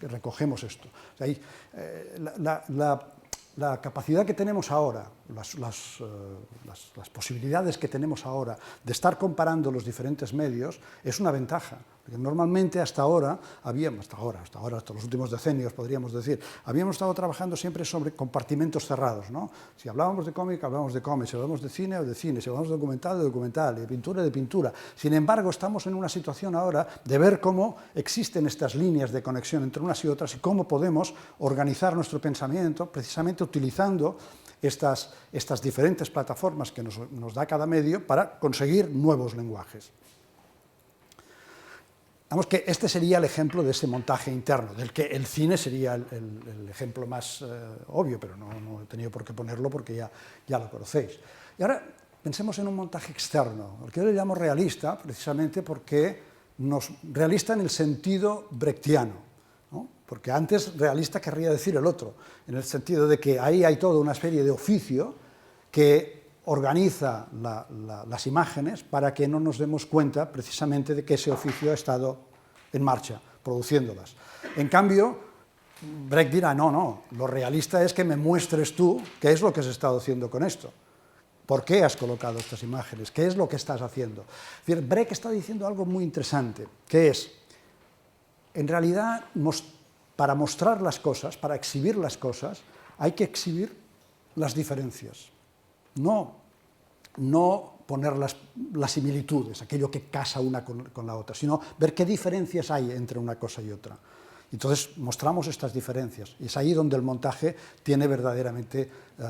Recogemos esto. O sea, la capacidad que tenemos ahora, las posibilidades que tenemos ahora de estar comparando los diferentes medios es una ventaja. Porque normalmente hasta los últimos decenios, podríamos decir, habíamos estado trabajando siempre sobre compartimentos cerrados, ¿no? Si hablábamos de cómic, hablábamos de cómic, si hablábamos de cine, si hablamos de documental, de pintura, de pintura. Sin embargo, estamos en una situación ahora de ver cómo existen estas líneas de conexión entre unas y otras y cómo podemos organizar nuestro pensamiento precisamente utilizando estas diferentes plataformas que nos da cada medio para conseguir nuevos lenguajes. Vamos que este sería el ejemplo de ese montaje interno, del que el cine sería el ejemplo más obvio, pero no he tenido por qué ponerlo porque ya lo conocéis. Y ahora pensemos en un montaje externo, al que yo le llamo realista, precisamente porque realista en el sentido brechtiano, ¿no? Porque antes realista querría decir el otro, en el sentido de que ahí hay toda una serie de oficio que organiza las imágenes para que no nos demos cuenta precisamente de que ese oficio ha estado en marcha, produciéndolas. En cambio, Brecht dirá, no, lo realista es que me muestres tú qué es lo que has estado haciendo con esto. ¿Por qué has colocado estas imágenes? ¿Qué es lo que estás haciendo? Es decir, Brecht está diciendo algo muy interesante, que es, en realidad, para mostrar las cosas, para exhibir las cosas, hay que exhibir las diferencias. No poner las similitudes, aquello que casa una con la otra, sino ver qué diferencias hay entre una cosa y otra. Entonces mostramos estas diferencias, y es ahí donde el montaje tiene verdaderamente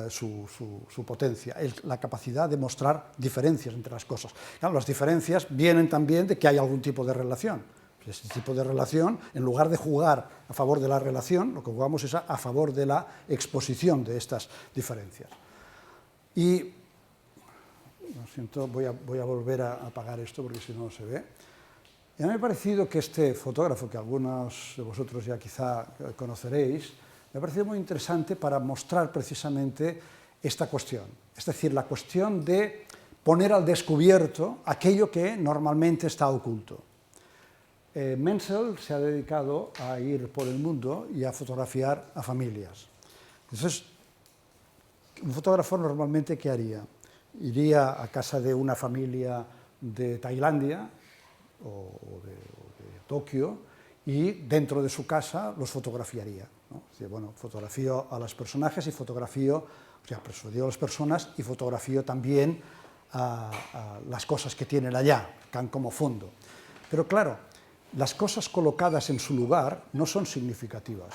su potencia, la capacidad de mostrar diferencias entre las cosas. Claro, las diferencias vienen también de que hay algún tipo de relación. Ese tipo de relación, en lugar de jugar a favor de la relación, lo que jugamos es a favor de la exposición de estas diferencias. Y, lo siento, voy a volver a apagar esto porque si no, no se ve. Y a mí me ha parecido que este fotógrafo, que algunos de vosotros ya quizá conoceréis, me ha parecido muy interesante para mostrar precisamente esta cuestión. Es decir, la cuestión de poner al descubierto aquello que normalmente está oculto. Menzel se ha dedicado a ir por el mundo y a fotografiar a familias. Entonces, un fotógrafo normalmente, ¿qué haría? Iría a casa de una familia de Tailandia o de Tokio y dentro de su casa los fotografiaría, ¿no? Es decir, bueno, fotografío a los personajes y fotografío a las personas y fotografío también a las cosas que tienen allá, que han como fondo. Pero claro, las cosas colocadas en su lugar no son significativas.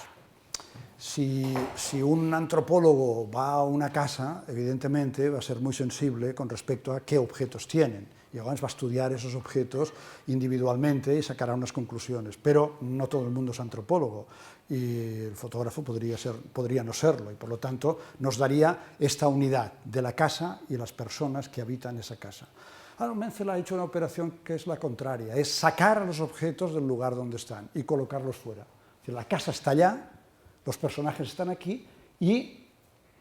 Si un antropólogo va a una casa, evidentemente va a ser muy sensible con respecto a qué objetos tienen. Y además va a estudiar esos objetos individualmente y sacará unas conclusiones. Pero no todo el mundo es antropólogo. y el fotógrafo podría no serlo, y por lo tanto nos daría esta unidad de la casa y las personas que habitan esa casa. Ahora, Menzel ha hecho una operación que es la contraria, es sacar a los objetos del lugar donde están y colocarlos fuera. Es decir, la casa está allá, los personajes están aquí, y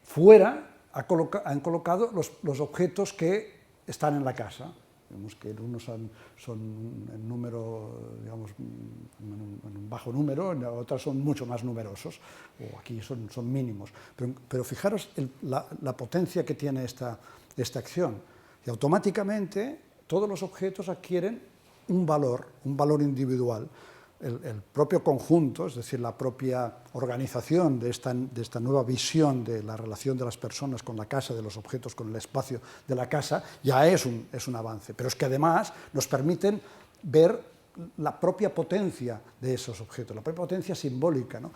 fuera han colocado los objetos que están en la casa. Vemos que unos son en número, digamos, en un bajo número, en otras son mucho más numerosos, o aquí son mínimos. Pero fijaros la potencia que tiene esta acción. Y automáticamente todos los objetos adquieren un valor individual. El propio conjunto, es decir, la propia organización de esta nueva visión de la relación de las personas con la casa, de los objetos con el espacio de la casa, ya es un avance. Pero es que además nos permiten ver la propia potencia de esos objetos, la propia potencia simbólica, ¿no?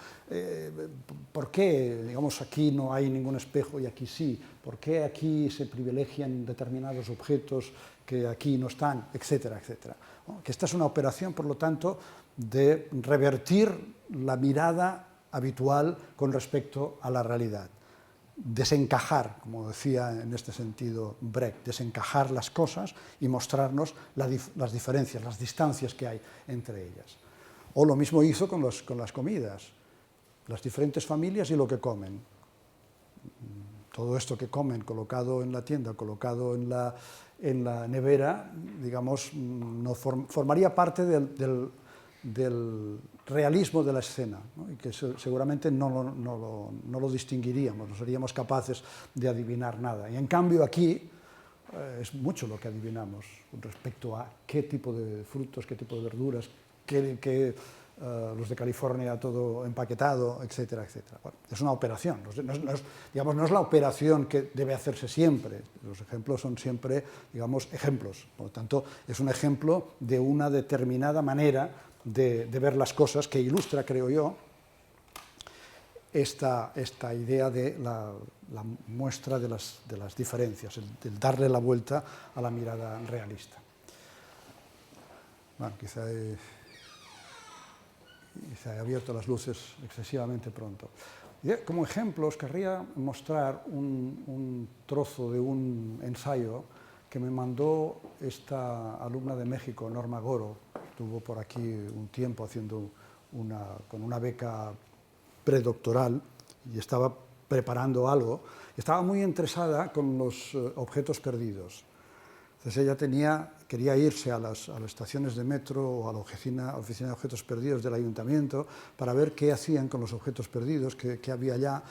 ¿Por qué, digamos, aquí no hay ningún espejo y aquí sí? ¿Por qué aquí se privilegian determinados objetos que aquí no están? Etcétera, etcétera. ¿No? Que esta es una operación, por lo tanto, de revertir la mirada habitual con respecto a la realidad. Desencajar, como decía en este sentido Brecht, desencajar las cosas y mostrarnos las diferencias, las distancias que hay entre ellas. O lo mismo hizo con las comidas, las diferentes familias y lo que comen. Todo esto que comen colocado en la tienda, colocado en la nevera, digamos, no formaría parte del realismo de la escena, ¿no? Y que seguramente no lo distinguiríamos, no seríamos capaces de adivinar nada. Y en cambio aquí es mucho lo que adivinamos respecto a qué tipo de frutos, qué tipo de verduras, los de California todo empaquetado, etcétera, etcétera. Bueno, es una operación, digamos, no es la operación que debe hacerse siempre, los ejemplos son siempre, digamos, ejemplos, por lo tanto, es un ejemplo de una determinada manera de ver las cosas que ilustra, creo yo, esta idea de la muestra de las diferencias, el darle la vuelta a la mirada realista. Bueno, quizá he abierto las luces excesivamente pronto. Como ejemplo, os querría mostrar un trozo de un ensayo que me mandó esta alumna de México, Norma Goro. Estuvo por aquí un tiempo haciendo con una beca predoctoral y estaba preparando algo. Estaba muy interesada con los objetos perdidos. Entonces ella quería irse a las estaciones de metro o a la oficina de objetos perdidos del ayuntamiento para ver qué hacían con los objetos perdidos, qué había allá.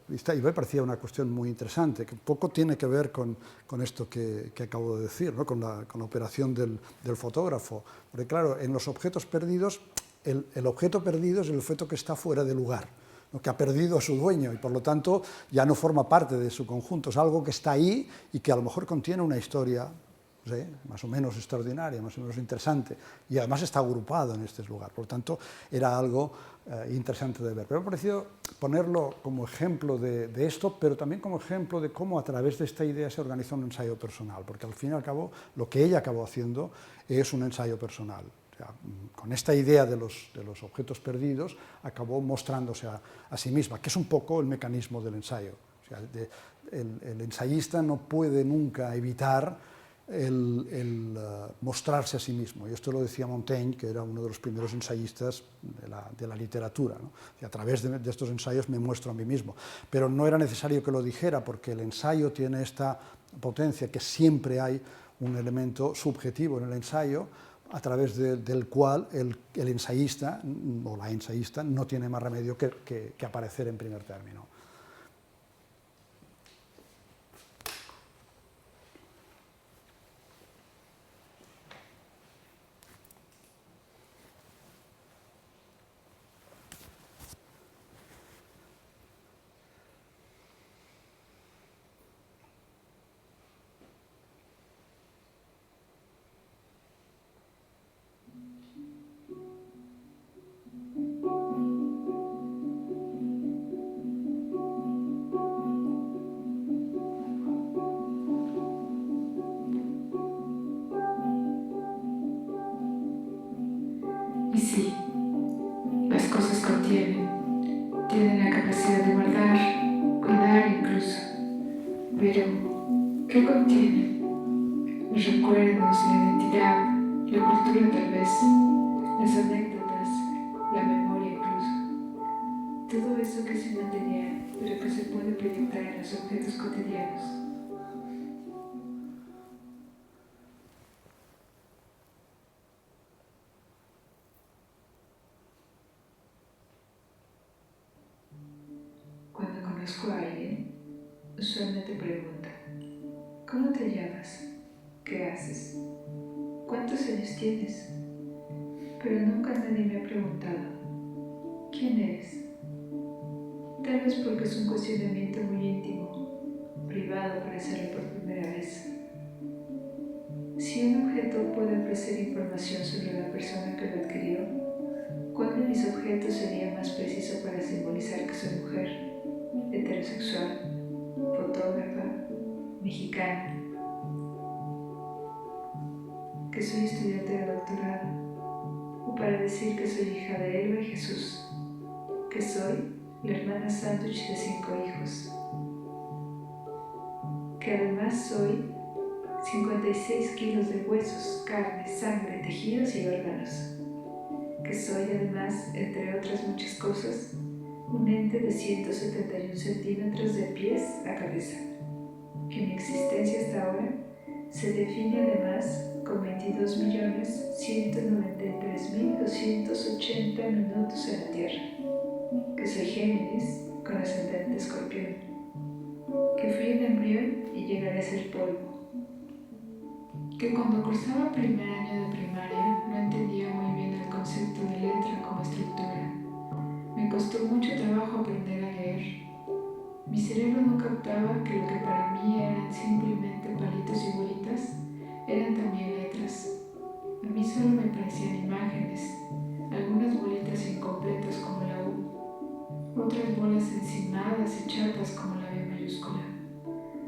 Y me parecía una cuestión muy interesante, que poco tiene que ver con esto que acabo de decir, ¿no? con la operación del fotógrafo. Porque claro, en los objetos perdidos, el objeto perdido es el objeto que está fuera de lugar, ¿no? Que ha perdido a su dueño y por lo tanto ya no forma parte de su conjunto, es algo que está ahí y que a lo mejor contiene una historia, ¿sí?, más o menos extraordinaria, más o menos interesante, y además está agrupado en este lugar. Por lo tanto, era algo interesante de ver. Pero me ha parecido ponerlo como ejemplo de esto, pero también como ejemplo de cómo a través de esta idea se organiza un ensayo personal, porque al fin y al cabo lo que ella acabó haciendo es un ensayo personal. O sea, con esta idea de los objetos perdidos acabó mostrándose a sí misma, que es un poco el mecanismo del ensayo. O sea, el ensayista no puede nunca evitar el mostrarse a sí mismo. Y esto lo decía Montaigne, que era uno de los primeros ensayistas de la literatura, ¿no? Y a través de estos ensayos me muestro a mí mismo. Pero no era necesario que lo dijera, porque el ensayo tiene esta potencia, que siempre hay un elemento subjetivo en el ensayo, a través del cual el ensayista o la ensayista no tiene más remedio que aparecer en primer término. Pero, ¿qué contienen? Los recuerdos, la identidad, la cultura tal vez, las anécdotas, la memoria incluso. Todo eso que es inmaterial, pero que se puede proyectar en los objetos cotidianos. Cuando conozco a alguien, usualmente pregunto, ¿cómo te llamas? ¿Qué haces? ¿Cuántos años tienes? Pero nunca nadie me ha preguntado, ¿quién eres? Tal vez porque es un cuestionamiento muy íntimo, privado para hacerlo por primera vez. Si un objeto puede ofrecer información sobre la persona que lo adquirió, ¿cuál de mis objetos sería más preciso para simbolizar que soy mujer, heterosexual, fotógrafa, mexicana, que soy estudiante de doctorado, o para decir que soy hija de Elba y Jesús, que soy la hermana sándwich de 5 hijos, que además soy 56 kilos de huesos, carne, sangre, tejidos y órganos, que soy además, entre otras muchas cosas, un ente de 171 centímetros de pies a cabeza, que mi existencia hasta ahora se define además con 22.193.280 minutos en la Tierra, que soy Géminis con ascendente Escorpión, que fui un embrión y llegaré a ser polvo, que cuando cursaba primer año de primaria no entendía muy bien el concepto de letra como estructura. Me costó mucho trabajo aprender a leer. Mi cerebro no captaba que lo que para mí eran simplemente palitos y bolitas eran también letras. A mí solo me parecían imágenes, algunas bolitas incompletas como la U, otras bolas encimadas y chatas como la B mayúscula,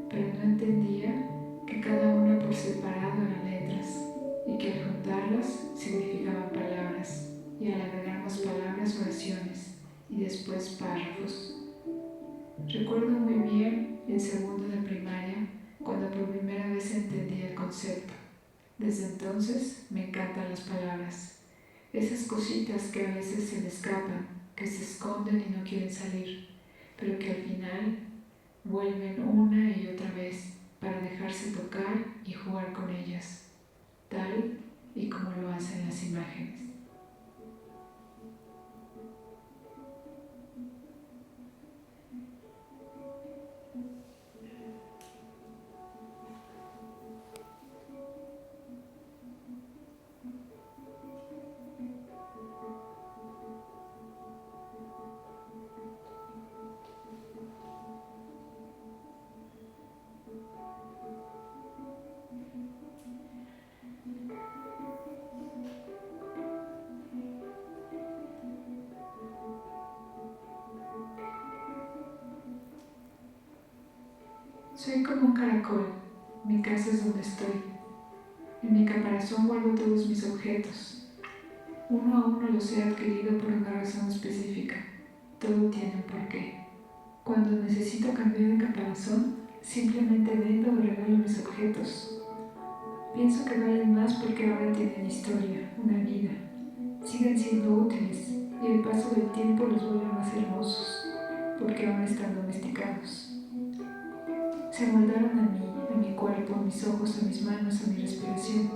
pero no entendía que cada una por separado eran letras y que al juntarlas significaban palabras y al agregar más palabras oraciones y después párrafos. Recuerdo muy bien el segundo de primaria cuando por primera vez entendí el concepto. Desde entonces me encantan las palabras, esas cositas que a veces se me escapan, que se esconden y no quieren salir, pero que al final vuelven una y otra vez para dejarse tocar y jugar con ellas, tal y como lo hacen las imágenes. Soy como un caracol, mi casa es donde estoy. En mi caparazón guardo todos mis objetos. Uno a uno los he adquirido por una razón específica. Todo tiene un porqué. Cuando necesito cambiar de caparazón, simplemente vendo o regalo mis objetos. Pienso que valen más porque ahora tienen historia, una vida. Siguen siendo útiles y el paso del tiempo los vuelve más hermosos, porque aún están domesticados. Se moldaron a mi cuerpo, a mis ojos, a mis manos, a mi respiración.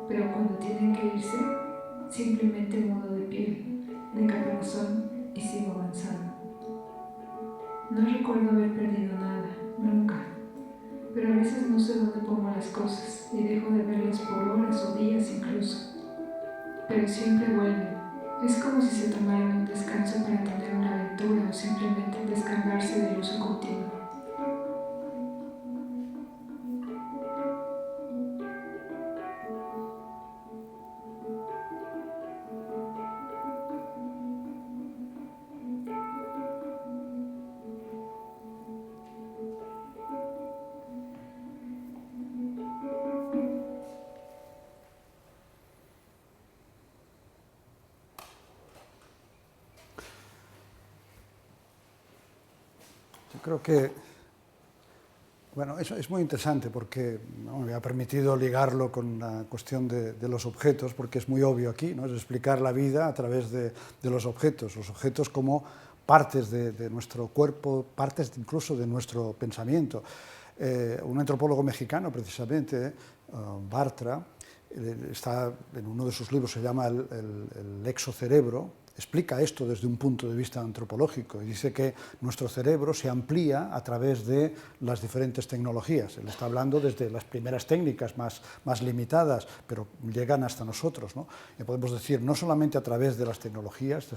Pero cuando tienen que irse, simplemente mudo de piel, de caparazón y sigo avanzando. No recuerdo haber perdido nada, nunca. Pero a veces no sé dónde pongo las cosas y dejo de verlas por horas o días incluso. Pero siempre vuelven. Es como si se tomaran un descanso para tener una aventura o simplemente descargarse del uso continuo. Yo creo que Bueno, eso es muy interesante porque me ha permitido ligarlo con la cuestión de los objetos, porque es muy obvio aquí, ¿no? Es explicar la vida a través de los objetos como partes de nuestro cuerpo, partes incluso de nuestro pensamiento. Un antropólogo mexicano, precisamente, Bartra, está en uno de sus libros, se llama el exocerebro, explica esto desde un punto de vista antropológico y dice que nuestro cerebro se amplía a través de las diferentes tecnologías. Él está hablando desde las primeras técnicas más limitadas, pero llegan hasta nosotros, ¿no? Y podemos decir, no solamente a través de las tecnologías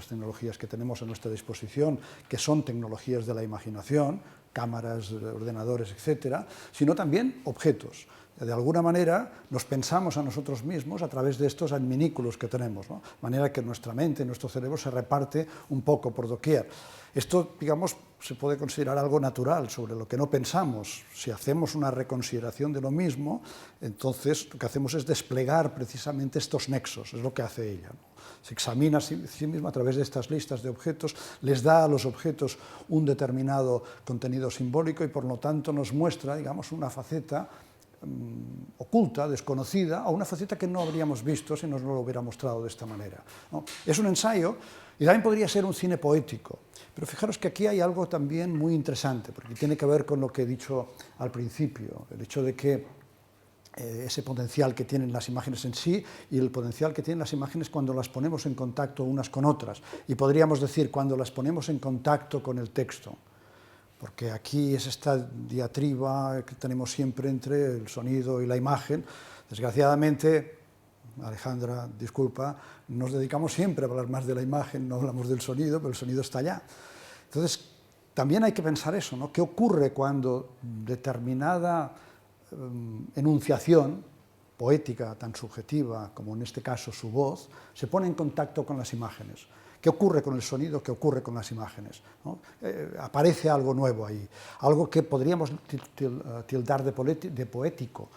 que tenemos a nuestra disposición, que son tecnologías de la imaginación, cámaras, ordenadores, etcétera, sino también objetos. De alguna manera nos pensamos a nosotros mismos a través de estos adminículos que tenemos, ¿no? De manera que nuestra mente, nuestro cerebro se reparte un poco por doquier. Esto, digamos, se puede considerar algo natural sobre lo que no pensamos. Si hacemos una reconsideración de lo mismo, entonces lo que hacemos es desplegar precisamente estos nexos, es lo que hace ella, ¿no? Se examina a sí misma a través de estas listas de objetos, les da a los objetos un determinado contenido simbólico y por lo tanto nos muestra, digamos, una faceta oculta, desconocida, o una faceta que no habríamos visto si nos lo hubiera mostrado de esta manera, ¿no? Es un ensayo y también podría ser un cine poético, pero fijaros que aquí hay algo también muy interesante, porque tiene que ver con lo que he dicho al principio, el hecho de que ese potencial que tienen las imágenes en sí y el potencial que tienen las imágenes cuando las ponemos en contacto unas con otras, y podríamos decir cuando las ponemos en contacto con el texto. Porque aquí es esta diatriba que tenemos siempre entre el sonido y la imagen. Desgraciadamente, Alejandra, disculpa, nos dedicamos siempre a hablar más de la imagen, no hablamos del sonido, pero el sonido está allá. Entonces, también hay que pensar eso, ¿no? ¿Qué ocurre cuando determinada enunciación poética tan subjetiva como en este caso su voz, se pone en contacto con las imágenes? ¿Qué ocurre con el sonido? ¿Qué ocurre con las imágenes? ¿No? Aparece algo nuevo ahí, algo que podríamos tildar de poético,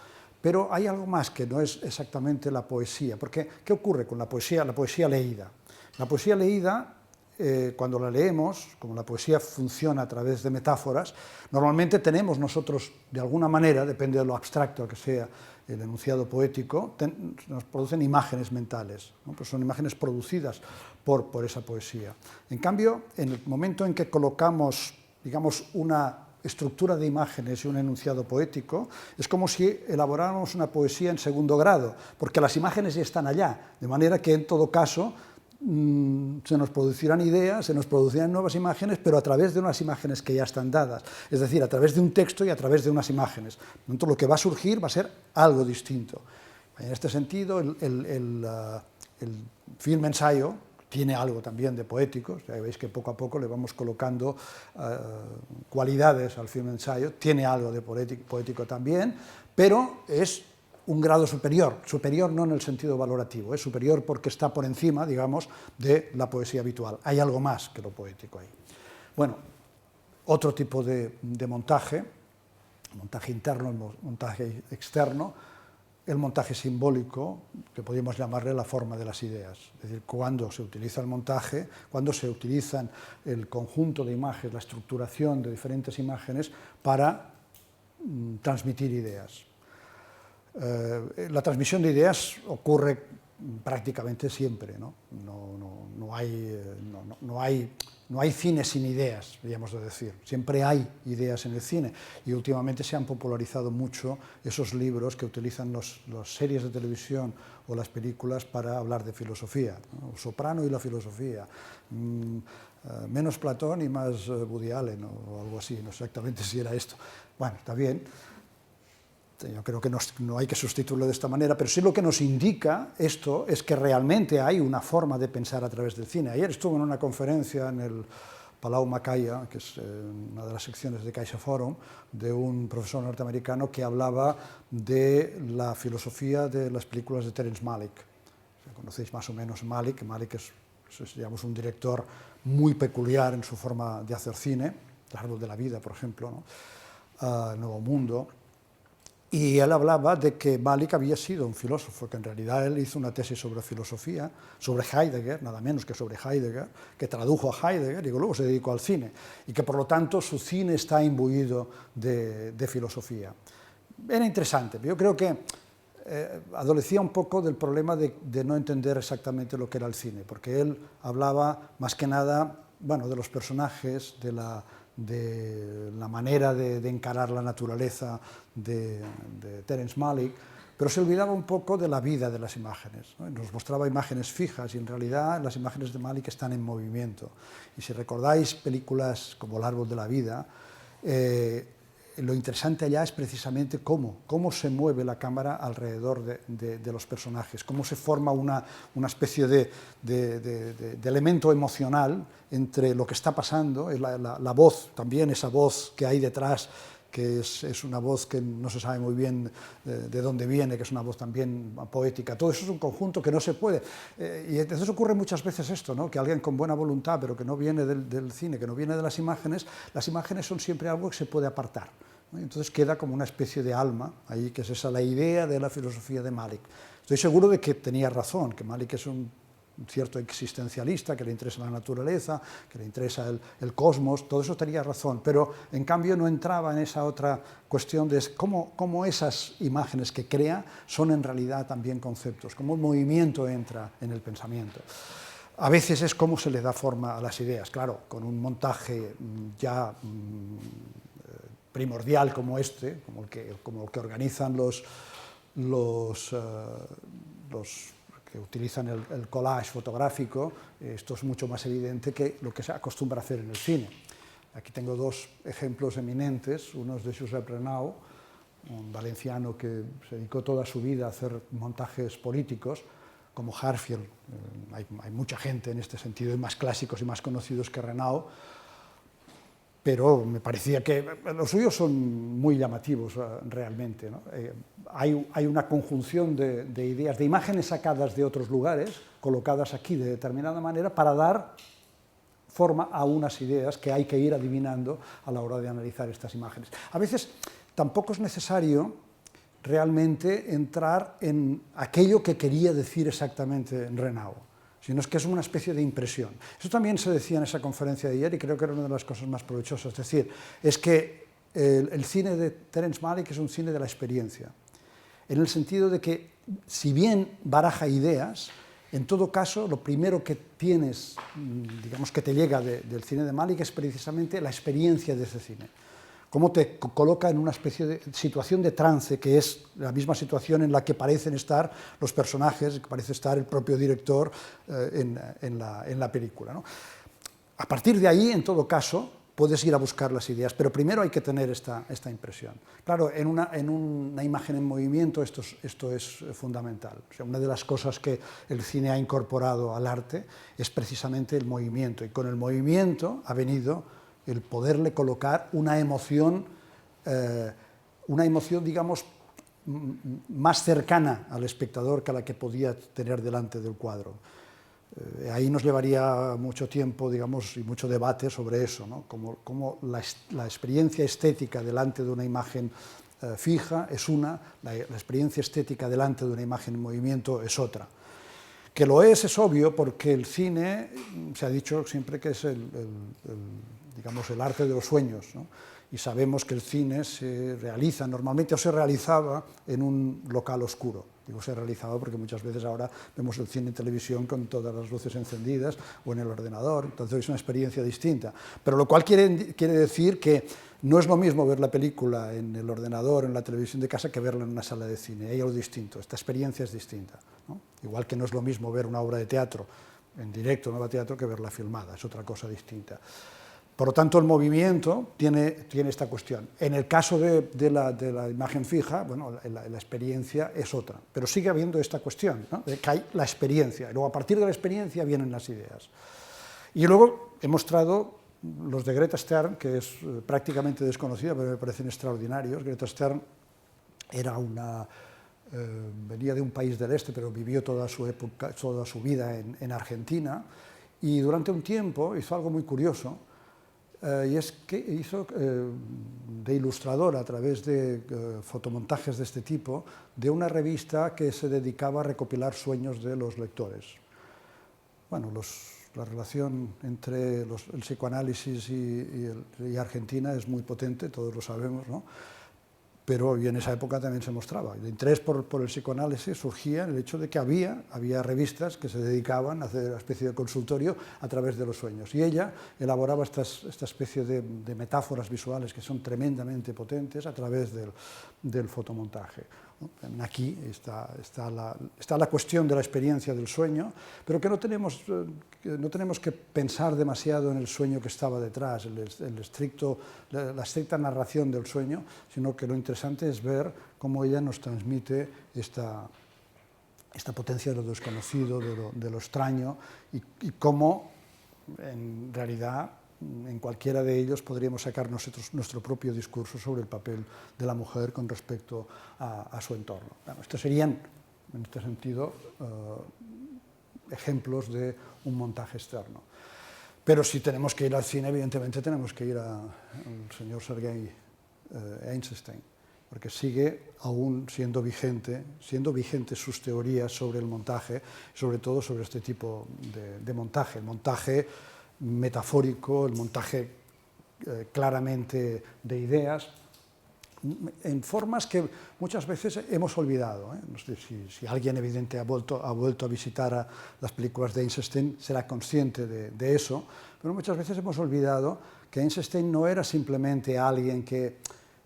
pero hay algo más que no es exactamente la poesía, porque ¿qué ocurre con la poesía leída? La poesía leída, cuando la leemos, como la poesía funciona a través de metáforas, normalmente tenemos nosotros, de alguna manera, depende de lo abstracto que sea el enunciado poético, nos producen imágenes mentales, ¿no? Pues son imágenes producidas por esa poesía. En cambio, en el momento en que colocamos, digamos, una estructura de imágenes y un enunciado poético, es como si elaboráramos una poesía en segundo grado, porque las imágenes ya están allá, de manera que en todo caso se nos producirán ideas, se nos producirán nuevas imágenes, pero a través de unas imágenes que ya están dadas, es decir, a través de un texto y a través de unas imágenes. Entonces, lo que va a surgir va a ser algo distinto. En este sentido, el film ensayo tiene algo también de poético, ya veis que poco a poco le vamos colocando cualidades al film ensayo, tiene algo de poético también, pero es un grado superior no en el sentido valorativo, es superior porque está por encima, digamos, de la poesía habitual. Hay algo más que lo poético ahí. Bueno, otro tipo de montaje interno, el montaje externo, el montaje simbólico, que podríamos llamarle la forma de las ideas. Es decir, cuando se utiliza el montaje, cuando se utilizan el conjunto de imágenes, la estructuración de diferentes imágenes para transmitir ideas. La transmisión de ideas ocurre prácticamente siempre, ¿no? No hay cine sin ideas, podríamos decir. Siempre hay ideas en el cine y últimamente se han popularizado mucho esos libros que utilizan las series de televisión o las películas para hablar de filosofía, ¿no? Soprano y la filosofía, menos Platón y más Woody Allen o algo así, no sé exactamente si era esto. Bueno, está bien. Yo creo que no hay que sustituirlo de esta manera, pero sí lo que nos indica esto es que realmente hay una forma de pensar a través del cine. Ayer estuve en una conferencia en el Palau Macaya, que es una de las secciones de Caixa Forum, de un profesor norteamericano que hablaba de la filosofía de las películas de Terrence Malick. Conocéis más o menos Malick. Malick es, digamos, un director muy peculiar en su forma de hacer cine, El árbol de la vida, por ejemplo, ¿no? Nuevo Mundo. Y él hablaba de que Malick había sido un filósofo, que en realidad él hizo una tesis sobre filosofía, sobre Heidegger, nada menos que sobre Heidegger, que tradujo a Heidegger y que luego se dedicó al cine, y que por lo tanto su cine está imbuido de filosofía. Era interesante, yo creo que adolecía un poco del problema de no entender exactamente lo que era el cine, porque él hablaba más que nada, bueno, de los personajes, de la manera de encarar la naturaleza de Terence Malick, pero se olvidaba un poco de la vida de las imágenes, ¿no? Nos mostraba imágenes fijas y en realidad las imágenes de Malick están en movimiento. Y si recordáis películas como El árbol de la vida, lo interesante allá es precisamente cómo se mueve la cámara alrededor de los personajes, cómo se forma una especie de elemento emocional entre lo que está pasando, la voz, también esa voz que hay detrás, que es una voz que no se sabe muy bien de dónde viene, que es una voz también poética. Todo eso es un conjunto que no se puede. Y entonces ocurre muchas veces esto, ¿no? Que alguien con buena voluntad, pero que no viene del cine, que no viene de las imágenes son siempre algo que se puede apartar, ¿no? Entonces queda como una especie de alma ahí, que es esa la idea de la filosofía de Malick. Estoy seguro de que tenía razón, que Malick es un cierto existencialista, que le interesa la naturaleza, que le interesa el cosmos, todo eso tenía razón, pero en cambio no entraba en esa otra cuestión de cómo esas imágenes que crea son en realidad también conceptos, cómo el movimiento entra en el pensamiento. A veces es cómo se le da forma a las ideas, claro, con un montaje ya primordial como este, como el que organizan los que utilizan el collage fotográfico, esto es mucho más evidente que lo que se acostumbra a hacer en el cine. Aquí tengo dos ejemplos eminentes, uno es de Josep Renau, un valenciano que se dedicó toda su vida a hacer montajes políticos, como Harfield. Hay mucha gente en este sentido, y más clásicos y más conocidos que Renau, pero me parecía que los suyos son muy llamativos realmente, ¿no? Hay una conjunción de ideas, de imágenes sacadas de otros lugares, colocadas aquí de determinada manera para dar forma a unas ideas que hay que ir adivinando a la hora de analizar estas imágenes. A veces tampoco es necesario realmente entrar en aquello que quería decir exactamente Renau, sino es que es una especie de impresión. Eso también se decía en esa conferencia de ayer y creo que era una de las cosas más provechosas. Es decir, es que el cine de Terence Malick es un cine de la experiencia, en el sentido de que, si bien baraja ideas, en todo caso, lo primero que tienes, digamos que te llega del cine de Malick es precisamente la experiencia de ese cine. Cómo te coloca en una especie de situación de trance, que es la misma situación en la que parecen estar los personajes, que parece estar el propio director en la película, ¿no? A partir de ahí, en todo caso, puedes ir a buscar las ideas, pero primero hay que tener esta impresión. Claro, en una imagen en movimiento esto es fundamental. O sea, una de las cosas que el cine ha incorporado al arte es precisamente el movimiento, y con el movimiento ha venido el poderle colocar una emoción, digamos, más cercana al espectador que la que podía tener delante del cuadro. Ahí nos llevaría mucho tiempo, digamos, y mucho debate sobre eso, ¿no? Como la experiencia estética delante de una imagen fija es una, la experiencia estética delante de una imagen en movimiento es otra. Que lo es obvio, porque el cine, se ha dicho siempre que es digamos, el arte de los sueños, ¿no? Y sabemos que el cine se realiza normalmente, o se realizaba en un local oscuro. Digo se realizaba porque muchas veces ahora vemos el cine en televisión con todas las luces encendidas o en el ordenador, entonces es una experiencia distinta. Pero lo cual quiere decir que no es lo mismo ver la película en el ordenador, en la televisión de casa, que verla en una sala de cine. Hay algo distinto, esta experiencia es distinta, ¿no? Igual que no es lo mismo ver una obra de teatro en directo, una obra de teatro, que verla filmada, es otra cosa distinta. Por lo tanto, el movimiento tiene esta cuestión. En el caso de la imagen fija, bueno, la experiencia es otra, pero sigue habiendo esta cuestión, ¿no? De que hay la experiencia, y luego a partir de la experiencia vienen las ideas. Y luego he mostrado los de Greta Stern, que es prácticamente desconocida, pero me parecen extraordinarios. Greta Stern era venía de un país del este, pero vivió toda su vida en Argentina, y durante un tiempo hizo algo muy curioso. y es que hizo de ilustrador a través de fotomontajes de este tipo de una revista que se dedicaba a recopilar sueños de los lectores. Bueno, la relación entre el psicoanálisis y Argentina es muy potente, todos lo sabemos, ¿no? Pero y en esa época también se mostraba. El interés por el psicoanálisis surgía en el hecho de que había revistas que se dedicaban a hacer una especie de consultorio a través de los sueños. Y ella elaboraba esta especie de metáforas visuales que son tremendamente potentes a través del fotomontaje. Aquí está la cuestión de la experiencia del sueño, pero que no tenemos que pensar demasiado en el sueño que estaba detrás, la estricta narración del sueño, sino que lo interesante es ver cómo ella nos transmite esta potencia de lo desconocido, de lo extraño, y cómo en realidad en cualquiera de ellos podríamos sacar nosotros nuestro propio discurso sobre el papel de la mujer con respecto a su entorno. Bueno, estos serían, en este sentido, ejemplos de un montaje externo. Pero si tenemos que ir al cine, evidentemente tenemos que ir al señor Sergei Eisenstein, porque sigue aún siendo vigentes sus teorías sobre el montaje, sobre todo sobre este tipo de montaje, el montaje metafórico, el montaje claramente de ideas, en formas que muchas veces hemos olvidado. No sé si alguien evidente ha vuelto a visitar las películas de Eisenstein, será consciente de eso, pero muchas veces hemos olvidado que Eisenstein no era simplemente alguien que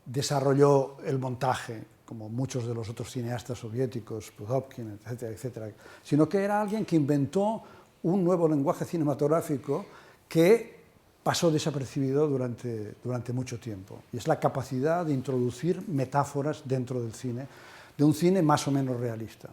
desarrolló el montaje, como muchos de los otros cineastas soviéticos, Pudovkin, etcétera, etcétera, sino que era alguien que inventó un nuevo lenguaje cinematográfico que pasó desapercibido durante mucho tiempo. Y es la capacidad de introducir metáforas dentro del cine, de un cine más o menos realista.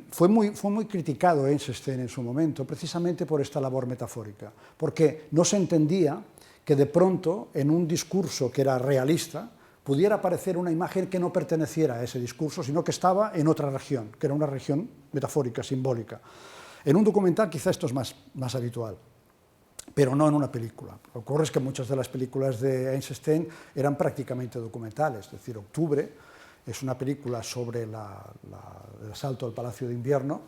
Fue muy criticado Eisenstein en su momento, precisamente por esta labor metafórica, porque no se entendía que de pronto, en un discurso que era realista, pudiera aparecer una imagen que no perteneciera a ese discurso, sino que estaba en otra región, que era una región metafórica, simbólica. En un documental quizá esto es más habitual, pero no en una película. Lo que ocurre es que muchas de las películas de Eisenstein eran prácticamente documentales, es decir, Octubre es una película sobre el asalto al Palacio de Invierno,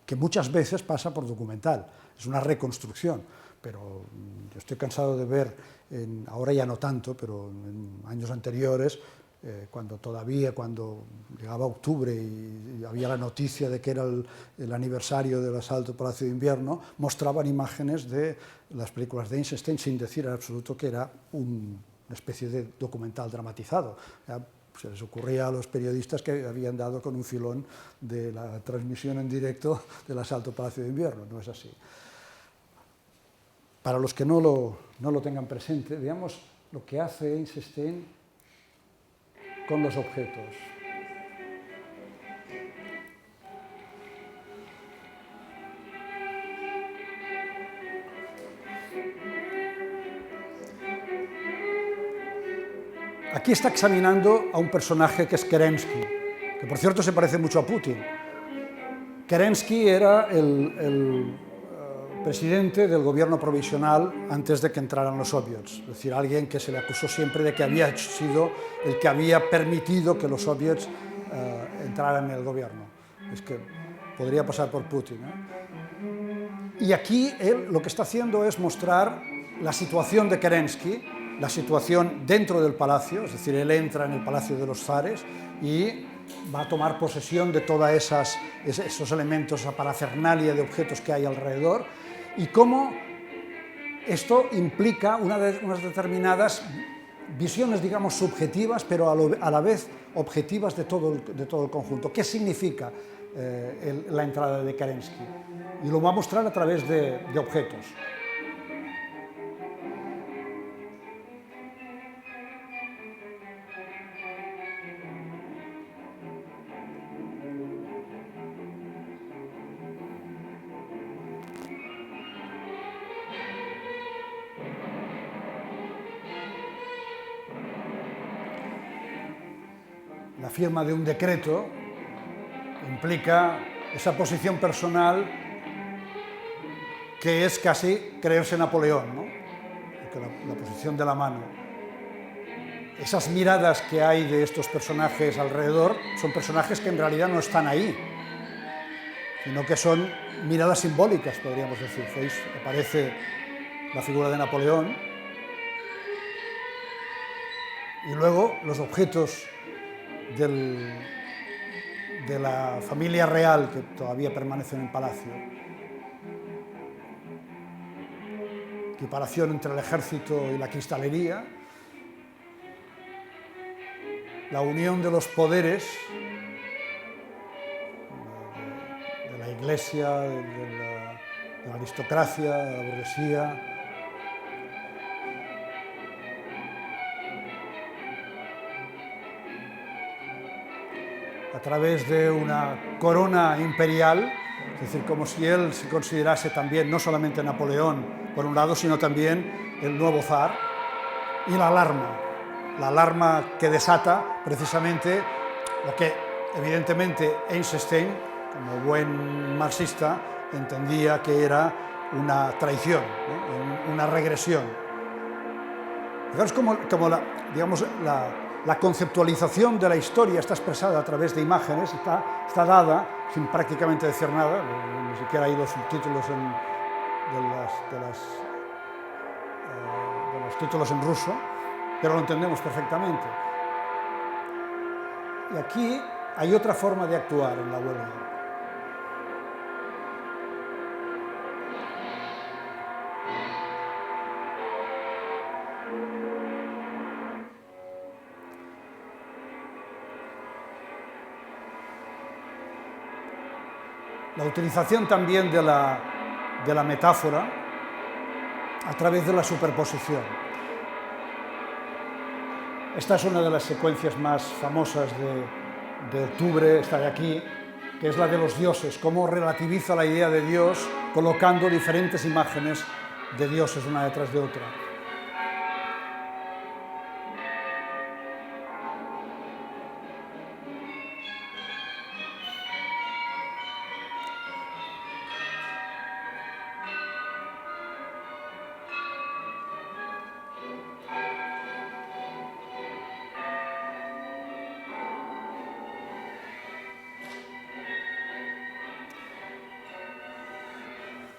que muchas veces pasa por documental, es una reconstrucción, pero yo estoy cansado de ver, ahora ya no tanto, pero en años anteriores, cuando llegaba octubre y había la noticia de que era el aniversario del asalto al Palacio de Invierno, mostraban imágenes de las películas de Eisenstein sin decir en absoluto que era una especie de documental dramatizado. Se les ocurría a los periodistas que habían dado con un filón de la transmisión en directo del asalto al Palacio de Invierno. No es así. Para los que no lo tengan presente, veamos lo que hace Eisenstein con los objetos. Aquí está examinando a un personaje que es Kerensky, que por cierto se parece mucho a Putin. Kerensky era el presidente del gobierno provisional antes de que entraran los soviets, es decir, alguien que se le acusó siempre de que había sido el que había permitido que los soviets entraran en el gobierno. Es que podría pasar por Putin, Y aquí él lo que está haciendo es mostrar la situación de Kerensky, la situación dentro del palacio, es decir, él entra en el Palacio de los Zares y va a tomar posesión de todos esos elementos, esa parafernalia de objetos que hay alrededor, y cómo esto implica unas determinadas visiones, digamos, subjetivas, pero a la vez objetivas de todo el conjunto. ¿Qué significa la entrada de Kerensky? Y lo va a mostrar a través de objetos. La firma de un decreto implica esa posición personal que es casi creerse Napoleón, ¿no? La posición de la mano. Esas miradas que hay de estos personajes alrededor son personajes que en realidad no están ahí, sino que son miradas simbólicas, podríamos decir. ¿Veis? Aparece la figura de Napoleón y luego los objetos de la familia real que todavía permanecen en palacio. Equiparación entre el ejército y la cristalería, la unión de los poderes de la iglesia, de la aristocracia, de la burguesía. A través de una corona imperial, es decir, como si él se considerase también no solamente Napoleón, por un lado, sino también el nuevo zar, y la alarma que desata precisamente lo que evidentemente Eisenstein, como buen marxista, entendía que era una traición, ¿no? Una regresión. Fijaros como la conceptualización de la historia está expresada a través de imágenes, está dada sin prácticamente decir nada, ni siquiera hay los subtítulos de los títulos en ruso, pero lo entendemos perfectamente. Y aquí hay otra forma de actuar en la huelga. La utilización también de la metáfora a través de la superposición. Esta es una de las secuencias más famosas de Octubre, esta de aquí, que es la de los dioses, cómo relativiza la idea de Dios colocando diferentes imágenes de dioses una detrás de otra.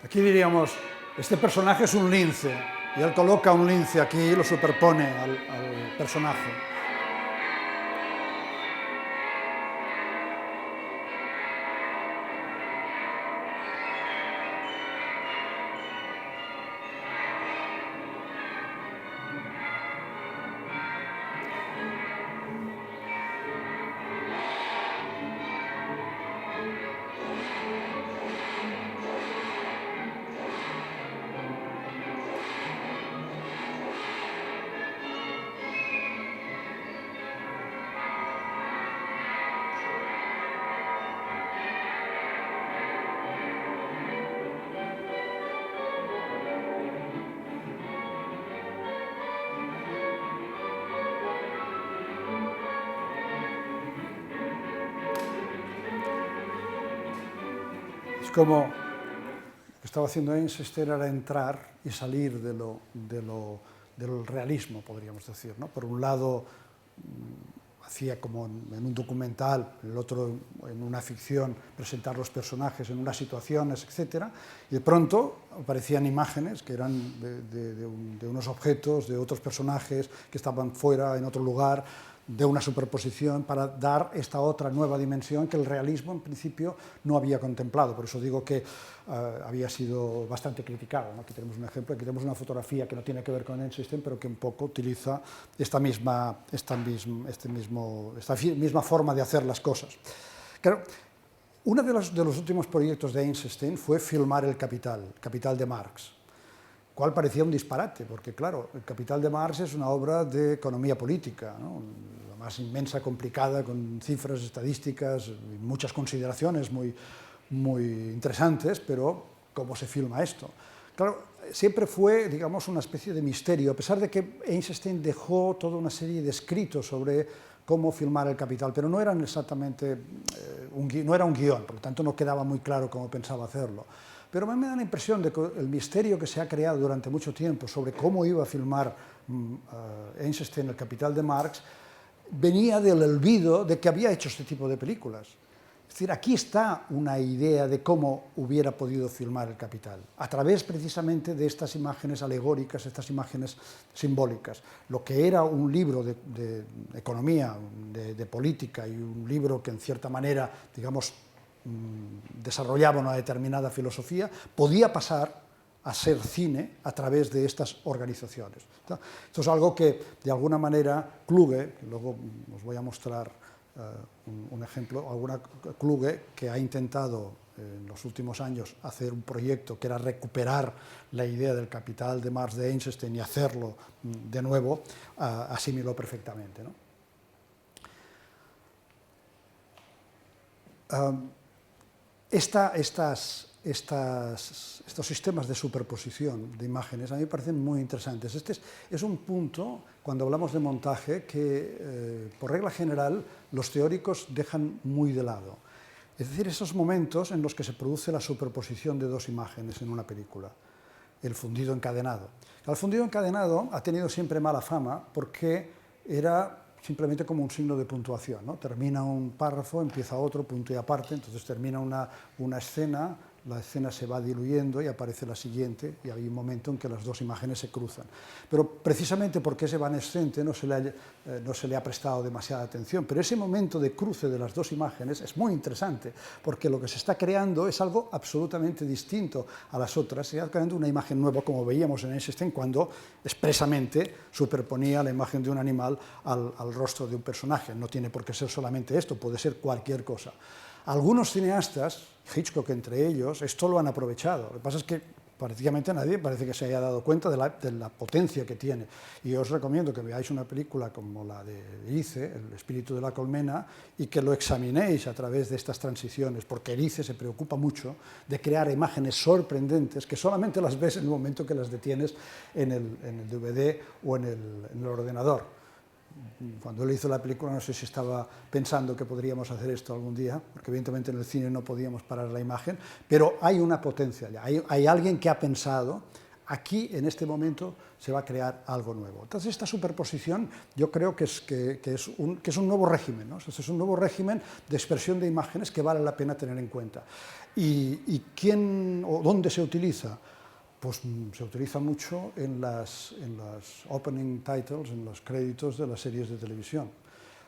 Aquí diríamos, este personaje es un lince, y él coloca un lince aquí y lo superpone al personaje. Como lo que estaba haciendo Eisenstein era entrar y salir del realismo, podríamos decir, ¿no? Por un lado, hacía como en un documental, el otro en una ficción, presentar los personajes en unas situaciones, etc. Y de pronto aparecían imágenes que eran de unos objetos, de otros personajes que estaban fuera, en otro lugar, de una superposición para dar esta otra nueva dimensión que el realismo en principio no había contemplado. Por eso digo que había sido bastante criticado, ¿no? Aquí tenemos un ejemplo, aquí tenemos una fotografía que no tiene que ver con Eisenstein, pero que un poco utiliza esta misma forma de hacer las cosas. Claro, uno de los últimos proyectos de Eisenstein fue filmar El Capital de Marx, cual parecía un disparate, porque claro, El Capital de Marx es una obra de economía política, ¿no? La más inmensa, complicada, con cifras, estadísticas, y muchas consideraciones muy interesantes, pero ¿cómo se filma esto? Claro, siempre fue, digamos, una especie de misterio, a pesar de que Eisenstein dejó toda una serie de escritos sobre cómo filmar El Capital, pero no era un guión, por lo tanto no quedaba muy claro cómo pensaba hacerlo. pero me da la impresión de que el misterio que se ha creado durante mucho tiempo sobre cómo iba a filmar Eisenstein El Capital de Marx venía del olvido de que había hecho este tipo de películas. Es decir, aquí está una idea de cómo hubiera podido filmar El Capital, a través precisamente de estas imágenes alegóricas, estas imágenes simbólicas. Lo que era un libro de economía, de política, y un libro que en cierta manera, digamos, desarrollaba una determinada filosofía, podía pasar a ser cine a través de estas organizaciones. Esto es algo que, de alguna manera, Kluge, que luego os voy a mostrar un ejemplo, Kluge, que ha intentado en los últimos años hacer un proyecto que era recuperar la idea del Capital de Marx de Eisenstein y hacerlo de nuevo, asimiló perfectamente, ¿no? Estos sistemas de superposición de imágenes a mí me parecen muy interesantes. Este es un punto, cuando hablamos de montaje, que por regla general los teóricos dejan muy de lado. Es decir, esos momentos en los que se produce la superposición de dos imágenes en una película, el fundido encadenado. El fundido encadenado ha tenido siempre mala fama porque era simplemente como un signo de puntuación, ¿no? Termina un párrafo, empieza otro, punto y aparte, entonces termina una escena, la escena se va diluyendo y aparece la siguiente, y hay un momento en que las dos imágenes se cruzan. Pero precisamente porque es evanescente no se le ha prestado demasiada atención, pero ese momento de cruce de las dos imágenes es muy interesante, porque lo que se está creando es algo absolutamente distinto a las otras, se está creando una imagen nueva, como veíamos en Eisenstein, cuando expresamente superponía la imagen de un animal al rostro de un personaje. No tiene por qué ser solamente esto, puede ser cualquier cosa. Algunos cineastas, Hitchcock entre ellos, esto lo han aprovechado. Lo que pasa es que prácticamente nadie parece que se haya dado cuenta de la potencia que tiene. Y os recomiendo que veáis una película como la de Erice, El espíritu de la colmena, y que lo examinéis a través de estas transiciones, porque Erice se preocupa mucho de crear imágenes sorprendentes que solamente las ves en el momento que las detienes en el DVD o en el ordenador. Cuando él hizo la película no sé si estaba pensando que podríamos hacer esto algún día, porque evidentemente en el cine no podíamos parar la imagen, pero hay una potencia ya, hay alguien que ha pensado, aquí en este momento se va a crear algo nuevo. Entonces esta superposición yo creo que es un nuevo régimen, ¿no? Es un nuevo régimen de expresión de imágenes que vale la pena tener en cuenta. ¿Y quién o dónde se utiliza? Pues se utiliza mucho en las opening titles, en los créditos de las series de televisión.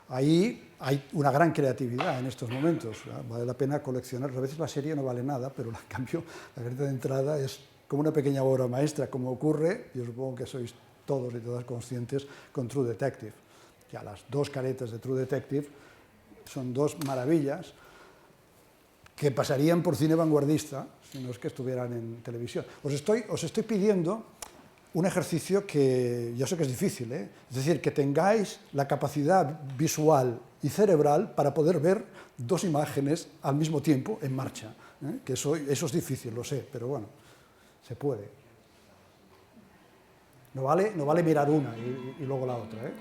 Ahí hay una gran creatividad en estos momentos, ¿verdad? Vale la pena coleccionar. A veces la serie no vale nada, pero en cambio la careta de entrada es como una pequeña obra maestra, como ocurre, yo supongo que sois todos y todas conscientes, con True Detective. Ya las dos caretas de True Detective son dos maravillas que pasarían por cine vanguardista si no es que estuvieran en televisión. Os estoy pidiendo un ejercicio que yo sé que es difícil, ¿eh? Es decir, que tengáis la capacidad visual y cerebral para poder ver dos imágenes al mismo tiempo en marcha, ¿eh? Que eso es difícil, lo sé, pero bueno, se puede. No vale mirar una y luego la otra, ¿eh?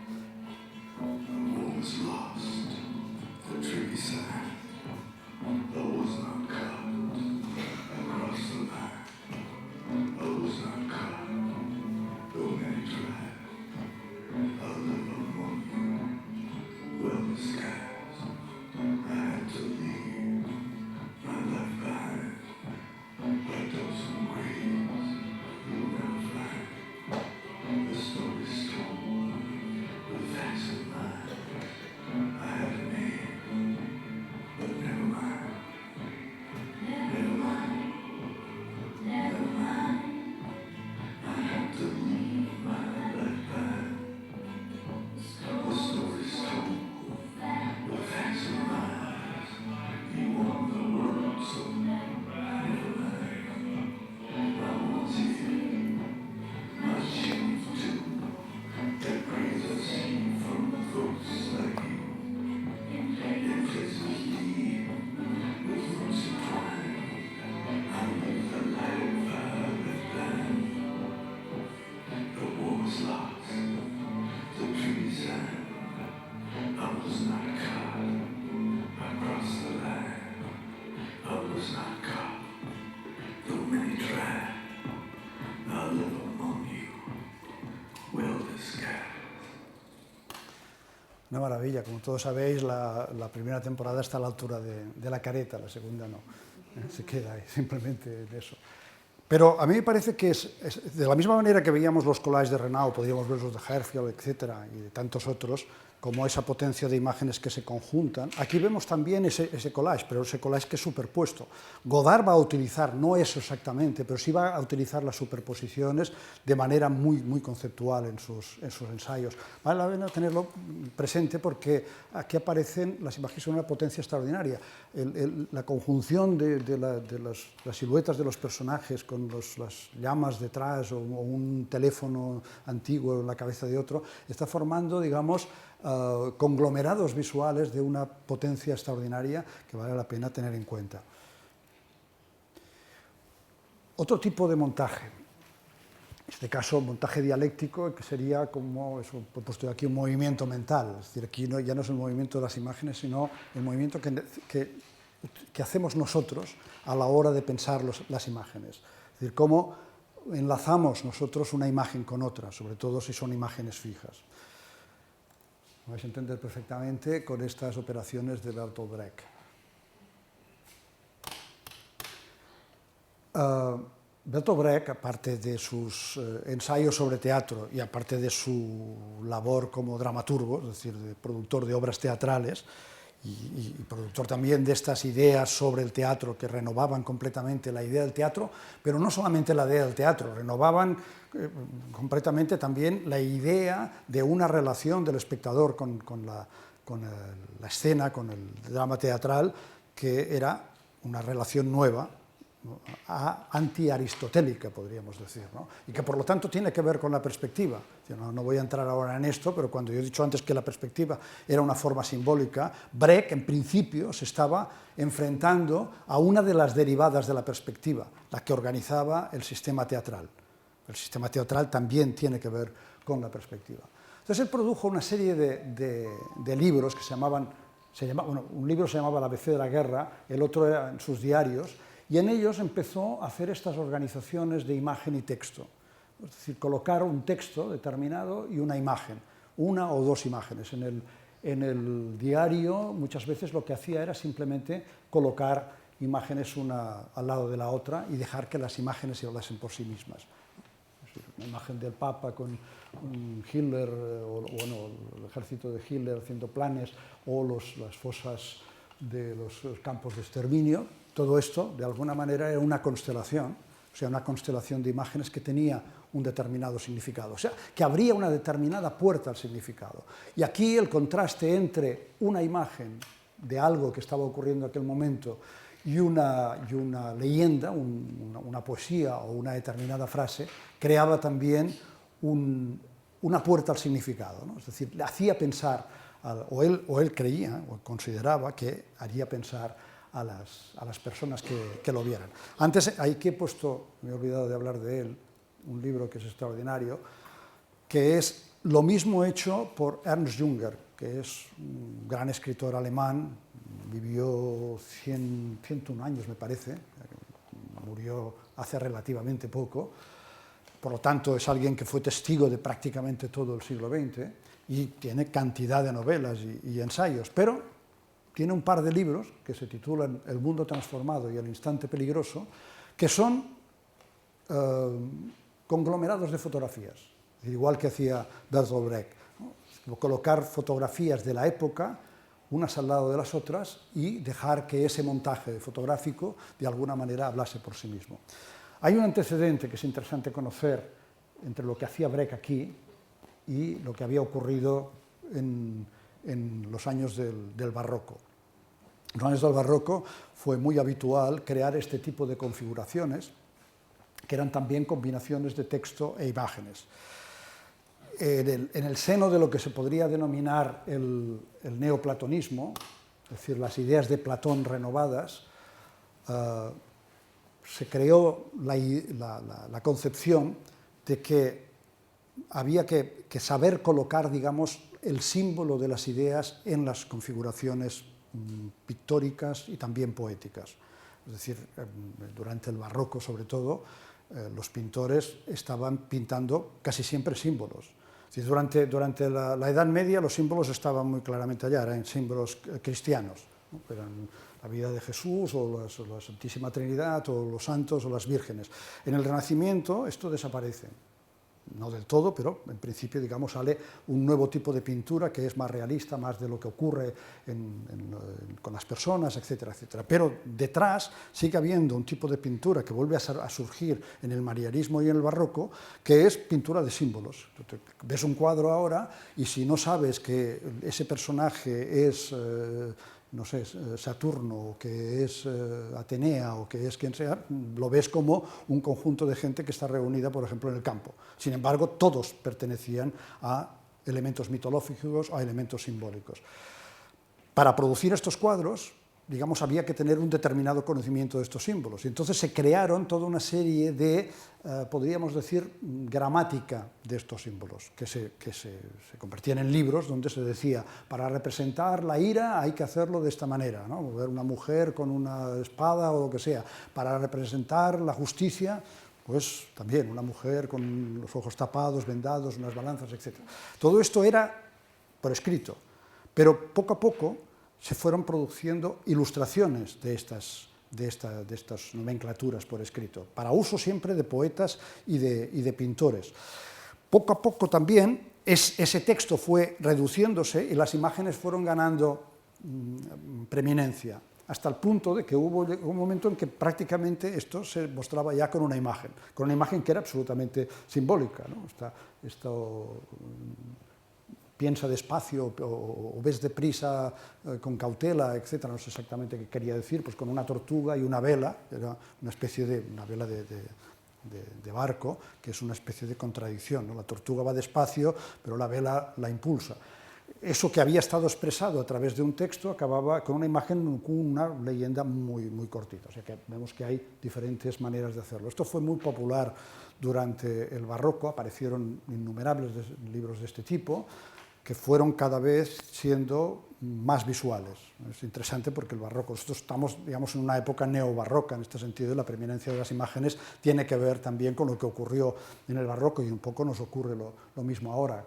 Una maravilla, como todos sabéis, la primera temporada está a la altura de la careta, la segunda no, se queda ahí, simplemente de eso. Pero a mí me parece que es de la misma manera que veíamos los collages de Renaud, podríamos ver los de Herfield, etcétera, y de tantos otros, como esa potencia de imágenes que se conjuntan. Aquí vemos también ese collage, pero ese collage que es superpuesto. Godard va a utilizar, no eso exactamente, pero sí va a utilizar las superposiciones de manera muy, muy conceptual en sus ensayos. Vale la pena tenerlo presente porque aquí aparecen las imágenes con una potencia extraordinaria. La conjunción de las siluetas de los personajes con las llamas detrás o un teléfono antiguo en la cabeza de otro, está formando, digamos, conglomerados visuales de una potencia extraordinaria que vale la pena tener en cuenta. Otro tipo de montaje, en este caso montaje dialéctico, que sería como, eso, he puesto aquí un movimiento mental, es decir, aquí ya no es el movimiento de las imágenes, sino el movimiento que hacemos nosotros a la hora de pensar las imágenes, es decir, cómo enlazamos nosotros una imagen con otra, sobre todo si son imágenes fijas. Lo vais a entender perfectamente con estas operaciones de Bertolt Brecht. Bertolt Brecht, aparte de sus ensayos sobre teatro y aparte de su labor como dramaturgo, es decir, de productor de obras teatrales y productor también de estas ideas sobre el teatro que renovaban completamente la idea del teatro, pero no solamente la idea del teatro, renovaban completamente también la idea de una relación del espectador con la escena, con el drama teatral, que era una relación nueva, anti-aristotélica, podríamos decir, ¿no? Y que por lo tanto tiene que ver con la perspectiva. No voy a entrar ahora en esto, pero cuando yo he dicho antes que la perspectiva era una forma simbólica, Brecht en principio se estaba enfrentando a una de las derivadas de la perspectiva, la que organizaba el sistema teatral. El sistema teatral también tiene que ver con la perspectiva. Entonces él produjo una serie de libros que un libro se llamaba El ABC de la guerra, el otro era en sus diarios, y en ellos empezó a hacer estas organizaciones de imagen y texto, es decir, colocar un texto determinado y una imagen, una o dos imágenes. En el diario muchas veces lo que hacía era simplemente colocar imágenes una al lado de la otra y dejar que las imágenes se hablasen por sí mismas. Una imagen del Papa con Hitler, o bueno, el ejército de Hitler haciendo planes, o las fosas de los campos de exterminio. Todo esto, de alguna manera, era una constelación, o sea, una constelación de imágenes que tenía un determinado significado, o sea, que abría una determinada puerta al significado. Y aquí el contraste entre una imagen de algo que estaba ocurriendo en aquel momento y una leyenda, una poesía o una determinada frase, creaba también una puerta al significado, ¿no? Es decir, le hacía pensar, o él creía, o consideraba que haría pensar a las personas que lo vieran. Antes, ahí que he puesto, me he olvidado de hablar de él, un libro que es extraordinario, que es lo mismo hecho por Ernst Jünger, que es un gran escritor alemán, vivió 101 años, me parece, murió hace relativamente poco, por lo tanto es alguien que fue testigo de prácticamente todo el siglo XX y tiene cantidad de novelas y ensayos, pero tiene un par de libros que se titulan El mundo transformado y El instante peligroso, que son conglomerados de fotografías, igual que hacía Bertolt Brecht, ¿no? Colocar fotografías de la época unas al lado de las otras y dejar que ese montaje fotográfico de alguna manera hablase por sí mismo. Hay un antecedente que es interesante conocer entre lo que hacía Brecht aquí y lo que había ocurrido en los años del barroco. En los años del barroco fue muy habitual crear este tipo de configuraciones, que eran también combinaciones de texto e imágenes. En el seno de lo que se podría denominar el neoplatonismo, es decir, las ideas de Platón renovadas, se creó la concepción de que había que saber colocar, digamos, el símbolo de las ideas en las configuraciones pictóricas y también poéticas. Es decir, durante el barroco, sobre todo, los pintores estaban pintando casi siempre símbolos. Es decir, durante la Edad Media los símbolos estaban muy claramente allá, eran símbolos cristianos, ¿no? Eran la vida de Jesús o la Santísima Trinidad o los santos o las vírgenes. En el Renacimiento esto desaparece. No del todo, pero en principio, digamos, sale un nuevo tipo de pintura que es más realista, más de lo que ocurre con las personas, etcétera, etcétera. Pero detrás sigue habiendo un tipo de pintura que vuelve a surgir en el manierismo y en el barroco, que es pintura de símbolos. Ves un cuadro ahora y si no sabes que ese personaje es no sé, Saturno, o que es Atenea, o que es quien sea, lo ves como un conjunto de gente que está reunida, por ejemplo, en el campo. Sin embargo, todos pertenecían a elementos mitológicos, a elementos simbólicos. Para producir estos cuadros, digamos, había que tener un determinado conocimiento de estos símbolos. Y entonces se crearon toda una serie de, podríamos decir, gramática de estos símbolos, que se convertían en libros donde se decía, para representar la ira hay que hacerlo de esta manera, ¿no? Ver una mujer con una espada o lo que sea. Para representar la justicia, pues también una mujer con los ojos tapados, vendados, unas balanzas, etc. Todo esto era por escrito, pero poco a poco se fueron produciendo ilustraciones de estas nomenclaturas por escrito, para uso siempre de poetas y de pintores. Poco a poco también ese texto fue reduciéndose y las imágenes fueron ganando preeminencia, hasta el punto de que hubo un momento en que prácticamente esto se mostraba ya con una imagen que era absolutamente simbólica, ¿no? Esto piensa despacio o ves deprisa con cautela, etc. No sé exactamente qué quería decir, pues con una tortuga y una vela, era una especie de una vela de barco, que es una especie de contradicción, ¿no? La tortuga va despacio, pero la vela la impulsa. Eso que había estado expresado a través de un texto acababa con una imagen, con una leyenda muy, muy cortita. O sea que vemos que hay diferentes maneras de hacerlo. Esto fue muy popular durante el barroco, aparecieron innumerables libros de este tipo, que fueron cada vez siendo más visuales. Es interesante porque el barroco, nosotros estamos, digamos, en una época neobarroca, en este sentido, y la preeminencia de las imágenes tiene que ver también con lo que ocurrió en el barroco, y un poco nos ocurre lo mismo ahora,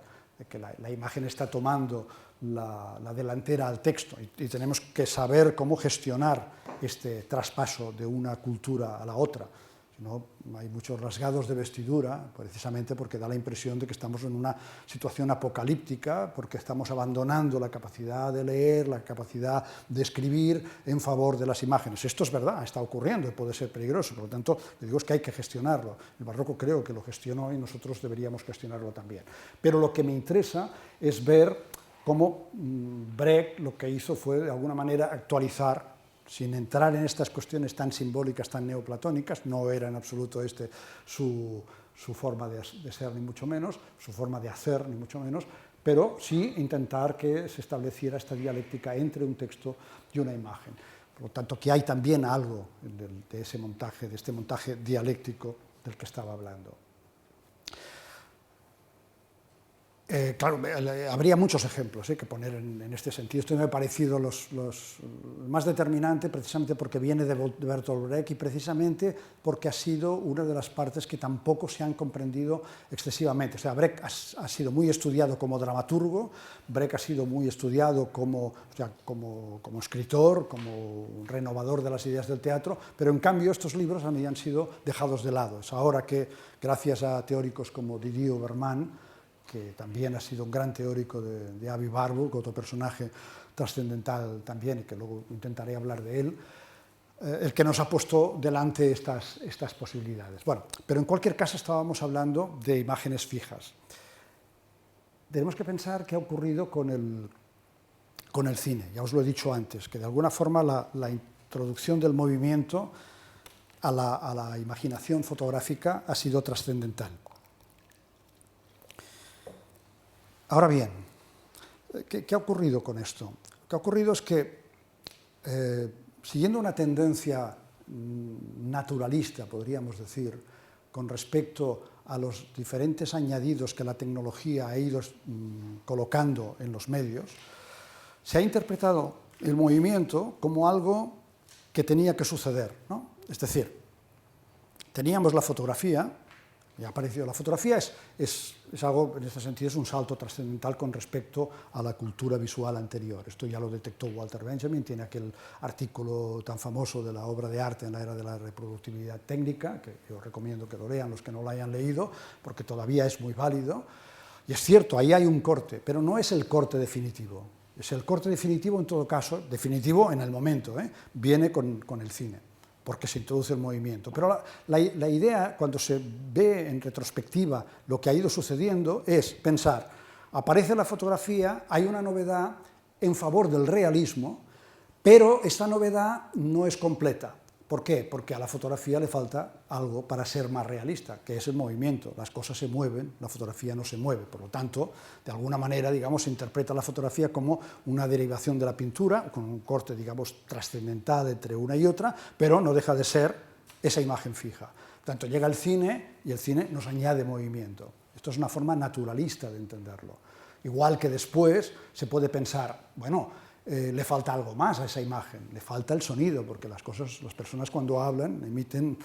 que la imagen está tomando la delantera al texto, y tenemos que saber cómo gestionar este traspaso de una cultura a la otra. ¿No? Hay muchos rasgados de vestidura, precisamente porque da la impresión de que estamos en una situación apocalíptica, porque estamos abandonando la capacidad de leer, la capacidad de escribir en favor de las imágenes. Esto es verdad, está ocurriendo y puede ser peligroso, por lo tanto, le digo es que hay que gestionarlo. El barroco creo que lo gestionó y nosotros deberíamos gestionarlo también. Pero lo que me interesa es ver cómo Brecht lo que hizo fue, de alguna manera, actualizar, sin entrar en estas cuestiones tan simbólicas, tan neoplatónicas, no era en absoluto su forma de ser, ni mucho menos, su forma de hacer, ni mucho menos, pero sí intentar que se estableciera esta dialéctica entre un texto y una imagen. Por lo tanto, que hay también algo de ese montaje, de este montaje dialéctico del que estaba hablando. Claro, habría muchos ejemplos que poner en este sentido. Esto me ha parecido los más determinante precisamente porque viene de Bertolt Brecht y precisamente porque ha sido una de las partes que tampoco se han comprendido excesivamente. O sea, Brecht ha sido muy estudiado como dramaturgo, Brecht ha sido muy estudiado como escritor, como renovador de las ideas del teatro, pero en cambio estos libros habían sido dejados de lado. Es ahora que, gracias a teóricos como Didier Obermann, que también ha sido un gran teórico de Aby Warburg, otro personaje trascendental también, y que luego intentaré hablar de él, el que nos ha puesto delante estas posibilidades. Bueno, pero en cualquier caso estábamos hablando de imágenes fijas. Tenemos que pensar qué ha ocurrido con el cine. Ya os lo he dicho antes, que de alguna forma la introducción del movimiento a la imaginación fotográfica ha sido trascendental. Ahora bien, ¿qué ha ocurrido con esto? Lo que ha ocurrido es que, siguiendo una tendencia naturalista, podríamos decir, con respecto a los diferentes añadidos que la tecnología ha ido colocando en los medios, se ha interpretado el movimiento como algo que tenía que suceder, ¿no? Es decir, teníamos la fotografía y ha aparecido. La fotografía es algo, en este sentido, es un salto trascendental con respecto a la cultura visual anterior. Esto ya lo detectó Walter Benjamin, tiene aquel artículo tan famoso de la obra de arte en la era de la reproductividad técnica, que yo recomiendo que lo lean los que no lo hayan leído, porque todavía es muy válido. Y es cierto, ahí hay un corte, pero no es el corte definitivo. Es el corte definitivo, en todo caso, definitivo en el momento, viene con el cine, porque se introduce el movimiento. Pero la idea, cuando se ve en retrospectiva lo que ha ido sucediendo, es pensar, aparece la fotografía, hay una novedad en favor del realismo, pero esta novedad no es completa. ¿Por qué? Porque a la fotografía le falta algo para ser más realista, que es el movimiento. Las cosas se mueven, la fotografía no se mueve. Por lo tanto, de alguna manera, digamos, se interpreta la fotografía como una derivación de la pintura, con un corte, digamos, trascendental entre una y otra, pero no deja de ser esa imagen fija. Por tanto, llega el cine y el cine nos añade movimiento. Esto es una forma naturalista de entenderlo. Igual que después se puede pensar, bueno, le falta algo más a esa imagen, le falta el sonido, porque las personas cuando hablan emiten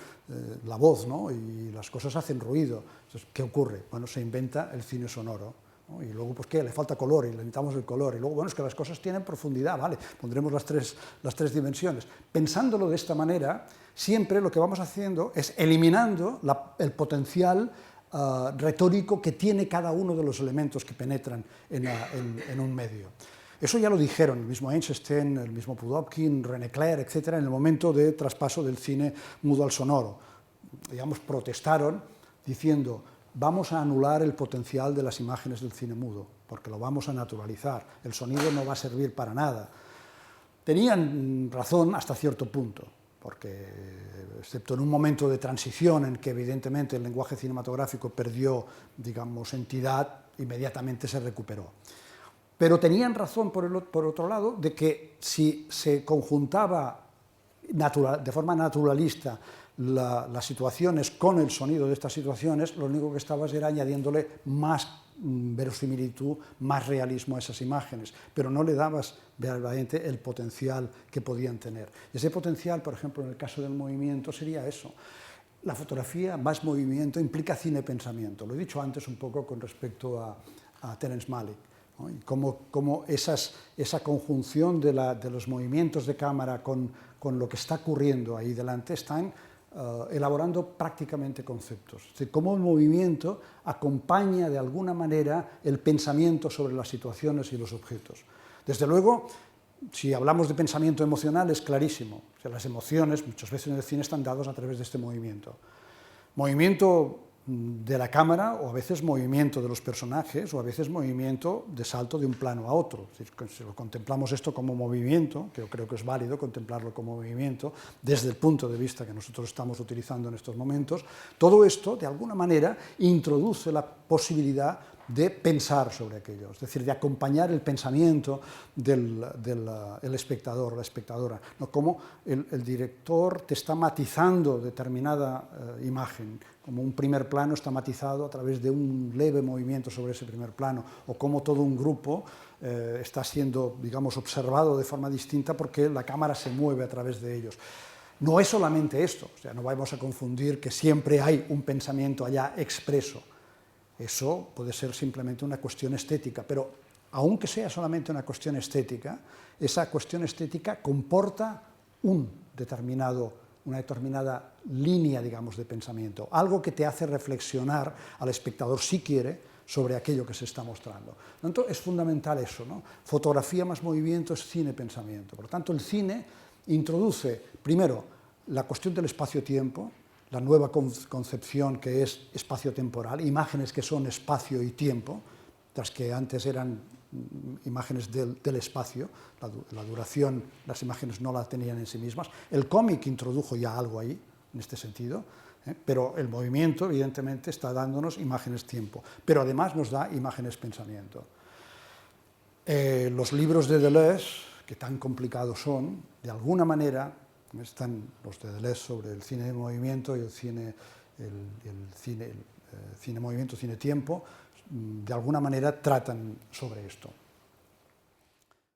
la voz, ¿no? Y las cosas hacen ruido. Entonces, ¿qué ocurre? Bueno, se inventa el cine sonoro, ¿no? Y luego, pues, ¿qué? Le falta color, y le inventamos el color. Y luego, bueno, es que las cosas tienen profundidad, ¿vale? Pondremos las tres dimensiones. Pensándolo de esta manera, siempre lo que vamos haciendo es eliminando el potencial retórico que tiene cada uno de los elementos que penetran en un medio. Eso ya lo dijeron el mismo Einstein, el mismo Pudovkin, René Clair, etcétera, en el momento de traspaso del cine mudo al sonoro. Digamos, protestaron diciendo, vamos a anular el potencial de las imágenes del cine mudo, porque lo vamos a naturalizar, el sonido no va a servir para nada. Tenían razón hasta cierto punto, porque, excepto en un momento de transición en que evidentemente el lenguaje cinematográfico perdió, digamos, entidad, inmediatamente se recuperó. Pero tenían razón, por otro lado, de que si se conjuntaba de forma naturalista las situaciones con el sonido de estas situaciones, lo único que estabas era añadiéndole más verosimilitud, más realismo a esas imágenes, pero no le dabas verdaderamente el potencial que podían tener. Ese potencial, por ejemplo, en el caso del movimiento, sería eso. La fotografía más movimiento implica cine-pensamiento. Lo he dicho antes un poco con respecto a Terence Malick, ¿no? Y cómo esa conjunción de los movimientos de cámara con lo que está ocurriendo ahí delante están elaborando prácticamente conceptos. Es decir, cómo el movimiento acompaña de alguna manera el pensamiento sobre las situaciones y los objetos. Desde luego, si hablamos de pensamiento emocional, es clarísimo. O sea, las emociones, muchas veces en el cine, están dadas a través de este movimiento. Movimiento de la cámara, o a veces movimiento de los personajes, o a veces movimiento de salto de un plano a otro. Es decir, si lo contemplamos esto como movimiento, que yo creo que es válido contemplarlo como movimiento, desde el punto de vista que nosotros estamos utilizando en estos momentos, todo esto, de alguna manera, introduce la posibilidad de pensar sobre aquello, es decir, de acompañar el pensamiento del espectador o la espectadora, ¿no? Como el director te está matizando determinada imagen, como un primer plano está matizado a través de un leve movimiento sobre ese primer plano, o como todo un grupo está siendo, digamos, observado de forma distinta porque la cámara se mueve a través de ellos. No es solamente esto, o sea, no vamos a confundir que siempre hay un pensamiento allá expreso. Eso puede ser simplemente una cuestión estética, pero aunque sea solamente una cuestión estética, esa cuestión estética comporta una determinada línea, digamos, de pensamiento, algo que te hace reflexionar al espectador, si quiere, sobre aquello que se está mostrando. Por lo tanto, es fundamental eso, ¿no? Fotografía más movimiento es cine-pensamiento. Por lo tanto, el cine introduce, primero, la cuestión del espacio-tiempo, la nueva concepción que es espacio-temporal, imágenes que son espacio y tiempo, las que antes eran imágenes del espacio, la duración, las imágenes no la tenían en sí mismas. El cómic introdujo ya algo ahí, en este sentido, pero el movimiento, evidentemente, está dándonos imágenes-tiempo, pero además nos da imágenes-pensamiento. Los libros de Deleuze, que tan complicados son, de alguna manera, están los de Deleuze sobre el cine de movimiento y el cine movimiento, cine tiempo, de alguna manera tratan sobre esto.